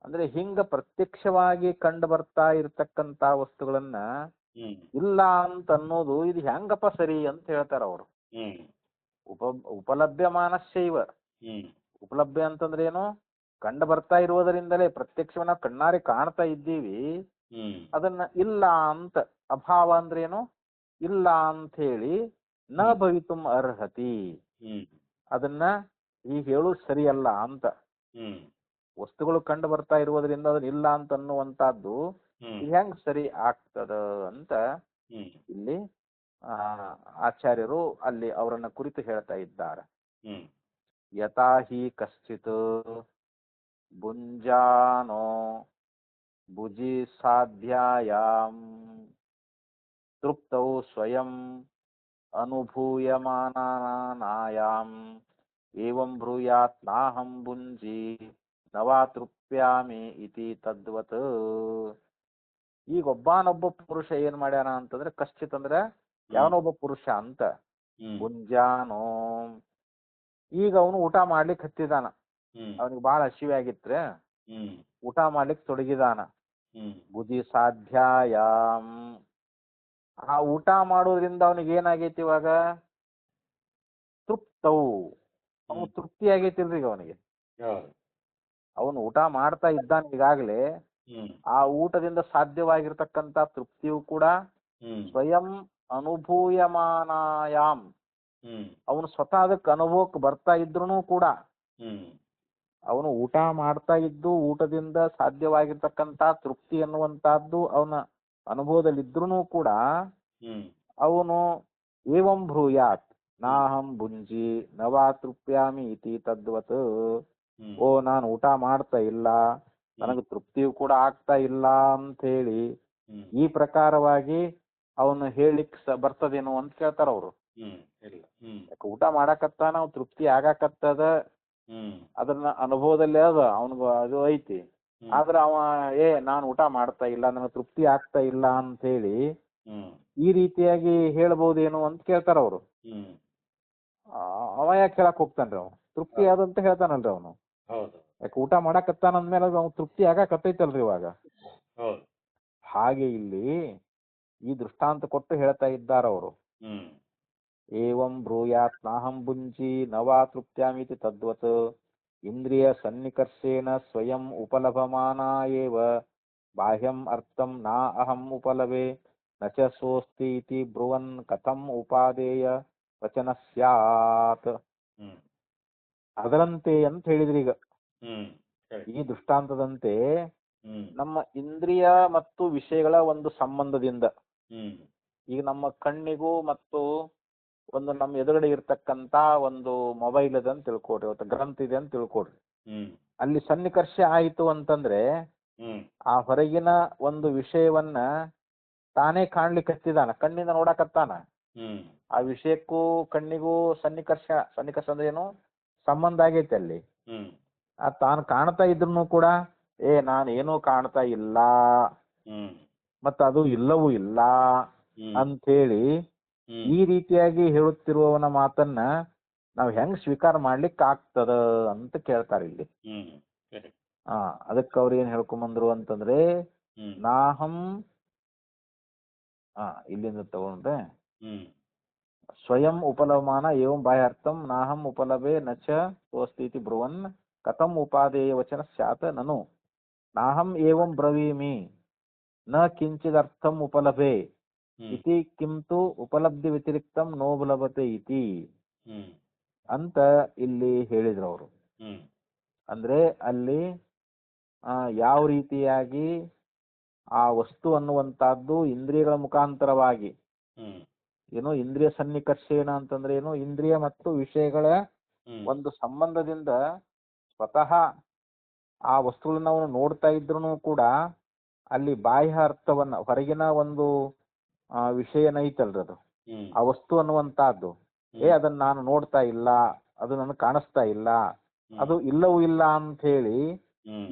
ಅಂದ್ರೆ ಹಿಂಗ ಪ್ರತ್ಯಕ್ಷವಾಗಿ ಕಂಡು ಬರ್ತಾ ಇರ್ತಕ್ಕಂತ ವಸ್ತುಗಳನ್ನ ಹ್ಮ್ ಇಲ್ಲ ಅಂತ ಅನ್ನೋದು ಇದು ಹೆಂಗಪ್ಪ ಸರಿ ಅಂತ ಹೇಳ್ತಾರ ಅವರು. ಹ್ಮ್ ಉಪಲಭ್ಯಮಾನಸ್ಯೈವ. ಹ್ಮ್ ಉಪಲಭ್ಯ ಅಂತಂದ್ರೆ ಏನು? ಕಂಡು ಬರ್ತಾ ಇರುವುದರಿಂದಲೇ ಪ್ರತ್ಯಕ್ಷವನ್ನ ಕಣ್ಣಾರೆ ಕಾಣ್ತಾ ಇದ್ದೀವಿ. ಹ್ಮ್ ಅದನ್ನ ಇಲ್ಲ ಅಂತ. ಅಭಾವ ಅಂದ್ರೆ ಏನು? ಇಲ್ಲ ಅಂತ ಹೇಳಿ ನ ಭವಿತುಂ ಅರ್ಹತಿ. ಹ್ಮ್ ಅದನ್ನ ಈಗ ಹೇಳೋದು ಸರಿಯಲ್ಲ ಅಂತ. ಹ್ಮ್ ವಸ್ತುಗಳು ಕಂಡು ಬರ್ತಾ ಇರುವುದರಿಂದ ಅದನ್ನ ಇಲ್ಲ ಅಂತ ಅನ್ನುವಂತಹದ್ದು ಇದು ಹೆಂಗ್ ಸರಿ ಆಗ್ತದ ಅಂತ ಹ್ಮ್ ಇಲ್ಲಿ ಆಚಾರ್ಯರು ಅಲ್ಲಿ ಅವರನ್ನ ಕುರಿತು ಹೇಳ್ತಾ ಇದ್ದಾರೆ. ಹ್ಮ್ ಯಥಾ ಹಿ ಕಶ್ಚಿತ್ ಭುಂಜಾನೋ ಭುಜಿ ಸಾಧ್ಯಾಯಾಂ ತೃಪ್ತೌ ಸ್ವಯಂ ಅನುಭೂಯಮಾನಾನಾಯಾಂ ಏವಂ ಬ್ರೂಯಾತ್ ನಾಹಂ ಭುಂಜಿ ನವಾ ತೃಪ್ಯಾಮಿ ಇತಿ ತದ್ವತ್. ಈಗ ಒಬ್ಬನೊಬ್ಬ ಪುರುಷ ಏನ್ ಮಾಡ್ಯಾನ ಅಂತಂದ್ರೆ, ಕಶ್ಚಿತ್ ಅಂದ್ರೆ ಯಾವನೊಬ್ಬ ಪುರುಷ ಅಂತ. ಭುಂಜಾನೋ, ಈಗ ಅವನು ಊಟ ಮಾಡ್ಲಿಕ್ಕೆ ಹತ್ತಿದಾನ. ಅವನಿಗೆ ಬಹಳ ಹಸಿವೆ ಆಗಿತ್ರೆ, ಊಟ ಮಾಡ್ಲಿಕ್ಕೆ ತೊಡಗಿದಾನ. ಭುಜಿ ಸಾಧ್ಯಾಯಾಮ್, ಆ ಊಟ ಮಾಡೋದ್ರಿಂದ ಅವನಿಗೆ ಏನಾಗೈತಿ ಇವಾಗ? ತೃಪ್ತವು, ಅವನು ತೃಪ್ತಿ ಆಗೈತಿಲ್ರಿ ಈಗ ಅವನಿಗೆ. ಅವನು ಊಟ ಮಾಡ್ತಾ ಇದ್ದಾನೆ ಈಗಾಗ್ಲೇ. ಆ ಊಟದಿಂದ ಸಾಧ್ಯವಾಗಿರ್ತಕ್ಕಂಥ ತೃಪ್ತಿಯು ಕೂಡ ಸ್ವಯಂ ಅನುಭೂಯಮಾನಾಯಾಮ್, ಅವನು ಸ್ವತಃ ಅದಕ್ಕೆ ಅನುಭವಕ್ಕೆ ಬರ್ತಾ ಇದ್ರು ಕೂಡ, ಅವನು ಊಟ ಮಾಡ್ತಾ ಇದ್ದು ಊಟದಿಂದ ಸಾಧ್ಯವಾಗಿರ್ತಕ್ಕಂಥ ತೃಪ್ತಿ ಅನ್ನುವಂತಹದ್ದು ಅವನ ಅನುಭವದಲ್ಲಿದ್ರೂ ಕೂಡ ಅವನು ಏವಂ ಬ್ರೂಯಾತ್ ನಾಹಂ ಭುಂಜಿ ನವಾ ತೃಪ್ಯಾಮಿ ಇತಿ ತದ್ವತ್. ಓ, ನಾನು ಊಟ ಮಾಡ್ತಾ ಇಲ್ಲ, ನನಗೆ ತೃಪ್ತಿಯು ಕೂಡ ಆಗ್ತಾ ಇಲ್ಲ ಅಂತ ಹೇಳಿ ಈ ಪ್ರಕಾರವಾಗಿ ಅವನು ಹೇಳಿಕ್ ಬರ್ತದೇನೋ ಅಂತ ಕೇಳ್ತಾರ ಅವರು. ಊಟ ಮಾಡಾಕತ್ತಾನ, ಅವ್ನು ತೃಪ್ತಿ ಆಗಾಕತ್ತದ, ಅದನ್ನ ಅನುಭವದಲ್ಲಿ ಅದ ಅವನಿಗೆ, ಅದು ಐತಿ. ಆದ್ರ ಅವ ನಾನು ಊಟ ಮಾಡ್ತಾ ಇಲ್ಲ, ನನಗೆ ತೃಪ್ತಿ ಆಗ್ತಾ ಇಲ್ಲ ಅಂತ ಹೇಳಿ ಈ ರೀತಿಯಾಗಿ ಹೇಳ್ಬಹುದೇನು ಅಂತ ಕೇಳ್ತಾರ ಅವರು. ಅವ ಯಾಕೆ ಹೇಳಕ್ ಹೋಗ್ತಾನ್ರಿ? ಅವ ತೃಪ್ತಿ ಆದಂತ ಹೇಳ್ತಾನಲ್ರಿ ಅವನು. ಯಾಕೆ ಊಟ ಮಾಡಾಕತ್ತಾನ ಅಂದ್ಮೇಲೆ ಅವ್ನು ತೃಪ್ತಿ ಆಗಾಕತ್ತೈತಲ್ರಿ ಇವಾಗ. ಹಾಗೆ ಇಲ್ಲಿ ಈ ದೃಷ್ಟಾಂತ ಕೊಟ್ಟು ಹೇಳ್ತಾ ಇದ್ದಾರ ಅವರು. ಏವಂ ಬ್ರೂಯಾತ್ ನಾಹಂ ಭುಂಜಿ ನವಾ ತೃಪ್ತ್ಯಾಮಿತಿ ತದ್ವತ್ ಇಂದ್ರಿಯ ಸನ್ನಿಕರ್ಷೇಣ ಸ್ವಯಂ ಉಪಲಭಮಾನ ಏವ ಬಾಹ್ಯಂ ಅರ್ಥಂ ನಾ ಅಹಂ ಉಪಲಭೆ ನಚ ಸೋಸ್ತಿ ಇತಿ ಬ್ರುವನ್ ಕಥಂ ಉಪಾದೇಯ ವಚನ ಸ್ಯಾತ್. ಅದರಂತೆ ಅಂತ ಹೇಳಿದ್ರಿ ಈಗ. ಈ ದೃಷ್ಟಾಂತದಂತೆ ನಮ್ಮ ಇಂದ್ರಿಯ ಮತ್ತು ವಿಷಯಗಳ ಒಂದು ಸಂಬಂಧದಿಂದ, ಈಗ ನಮ್ಮ ಕಣ್ಣಿಗೂ ಮತ್ತು ಒಂದು ನಮ್ಮ ಎದುರುಗಡೆ ಇರ್ತಕ್ಕಂತ ಒಂದು ಮೊಬೈಲ್ ಇದೆ ಅಂತ ತಿಳ್ಕೊಡ್ರಿ, ಅಥವಾ ಗ್ರಂಥ ಇದೆ ಅಂತ ತಿಳ್ಕೊಡ್ರಿ. ಅಲ್ಲಿ ಸನ್ನಿಕರ್ಷ ಆಯಿತು ಅಂತಂದ್ರೆ ಆ ಹೊರಗಿನ ಒಂದು ವಿಷಯವನ್ನ ತಾನೇ ಕಾಣ್ಲಿಕ್ಕೆ ಹತ್ತಿದಾನ, ಕಣ್ಣಿಂದ ನೋಡಕತ್ತಾನ. ಆ ವಿಷಯಕ್ಕೂ ಕಣ್ಣಿಗೂ ಸನ್ನಿಕರ್ಷ ಅಂದ್ರೆ ಏನು? ಸಂಬಂಧ ಆಗೈತೆ ಅಲ್ಲಿ. ತಾನು ಕಾಣ್ತಾ ಇದ್ರು ಕೂಡ ನಾನು ಏನೂ ಕಾಣ್ತಾ ಇಲ್ಲ, ಮತ್ತ ಅದು ಇಲ್ಲವೂ ಇಲ್ಲ ಅಂಥೇಳಿ ಈ ರೀತಿಯಾಗಿ ಹೇಳುತ್ತಿರುವವನ ಮಾತನ್ನ ನಾವ್ ಹೆಂಗ್ ಸ್ವೀಕಾರ ಮಾಡ್ಲಿಕ್ಕೆ ಆಗ್ತದ ಅಂತ ಕೇಳ್ತಾರೆ ಇಲ್ಲಿ. ಅದಕ್ಕೆ ಅವ್ರು ಏನ್ ಹೇಳ್ಕೊಂಬಂದ್ರು ಅಂತಂದ್ರೆ, ಹ್ಮ್ ನಾಹಂ ಇಲ್ಲಿಂದ ತಗೊಂಡ್ರೆ ಹ್ಮ್ ಸ್ವಯಂ ಉಪಲಭಮಾನ ಏವಂ ಬಾಹ್ಯಾರ್ಥಂ ನಾಹಂ ಉಪಲಭೆ ನಚ ಸ್ವಸ್ತಿ ಇತಿ ಬ್ರುವನ್ ಕಥಂ ಉಪಾದೇಯ ವಚನ ಸ್ಯಾತ್ ನನು ನಾಹಂ ಏವಂ ಬ್ರವೀಮಿ ನ ಕಿಂಚಿದರ್ಥಂ ಉಪಲಭೆ ಹ್ಮ್ ಇತಿ ಕಿಂತು ಉಪಲಬ್ಧಿ ವ್ಯತಿರಿಕ್ತಂ ನೋಪಲಭತೆ ಇತಿ ಹ್ಮ್ ಅಂತ ಇಲ್ಲಿ ಹೇಳಿದ್ರು ಅವರು. ಹ್ಮ್ ಅಂದ್ರೆ ಅಲ್ಲಿ ಯಾವ ರೀತಿಯಾಗಿ ಆ ವಸ್ತು ಅನ್ನುವಂತಹದ್ದು ಇಂದ್ರಿಯಗಳ ಮುಖಾಂತರವಾಗಿ ಹ್ಮ್ ಏನು ಇಂದ್ರಿಯ ಸನ್ನಿಕರ್ಷೇಣ ಅಂತಂದ್ರೆ ಏನು ಇಂದ್ರಿಯ ಮತ್ತು ವಿಷಯಗಳ ಹ್ಮ್ ಒಂದು ಸಂಬಂಧದಿಂದ ಸ್ವತಃ ಆ ವಸ್ತುಗಳನ್ನ ನಾವು ನೋಡ್ತಾ ಇದ್ರು ಕೂಡ ಅಲ್ಲಿ ಬಾಹ್ಯ ಅರ್ಥವನ್ನ ಹೊರಗಿನ ಒಂದು ವಿಷಯನ ಐತಲ್ರಿ ಅದು ಹ್ಮ್ ಆ ವಸ್ತು ಅನ್ನುವಂತಹದ್ದು ಅದನ್ನ ನಾನು ನೋಡ್ತಾ ಇಲ್ಲ, ಅದು ನನಗೆ ಕಾಣಿಸ್ತಾ ಇಲ್ಲ, ಅದು ಇಲ್ಲವೂ ಇಲ್ಲ ಅಂತ ಹೇಳಿ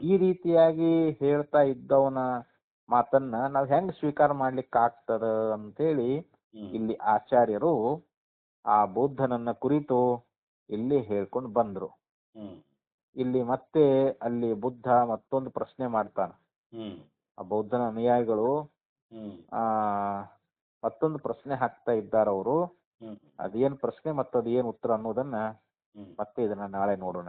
ಈ ರೀತಿಯಾಗಿ ಹೇಳ್ತಾ ಇದ್ದವನ ಮಾತನ್ನ ನಾವ್ ಹೆಂಗ್ ಸ್ವೀಕಾರ ಮಾಡ್ಲಿಕ್ಕೆ ಆಗ್ತದ ಅಂತೇಳಿ ಇಲ್ಲಿ ಆಚಾರ್ಯರು ಆ ಬೌದ್ಧನನ್ನ ಕುರಿತು ಇಲ್ಲಿ ಹೇಳ್ಕೊಂಡು ಬಂದ್ರು. ಇಲ್ಲಿ ಮತ್ತೆ ಅಲ್ಲಿ ಬುದ್ಧ ಮತ್ತೊಂದು ಪ್ರಶ್ನೆ ಮಾಡ್ತಾನ. ಆ ಬೌದ್ಧನ ಅನುಯಾಯಿಗಳು ಮತ್ತೊಂದು ಪ್ರಶ್ನೆ ಹಾಕ್ತಾ ಇದ್ದಾರೆ ಅವರು. ಅದೇನ್ ಪ್ರಶ್ನೆ ಮತ್ತು ಅದೇನ್ ಉತ್ತರ ಅನ್ನೋದನ್ನ ಮತ್ತೆ ಇದನ್ನ ನಾಳೆ ನೋಡೋಣ.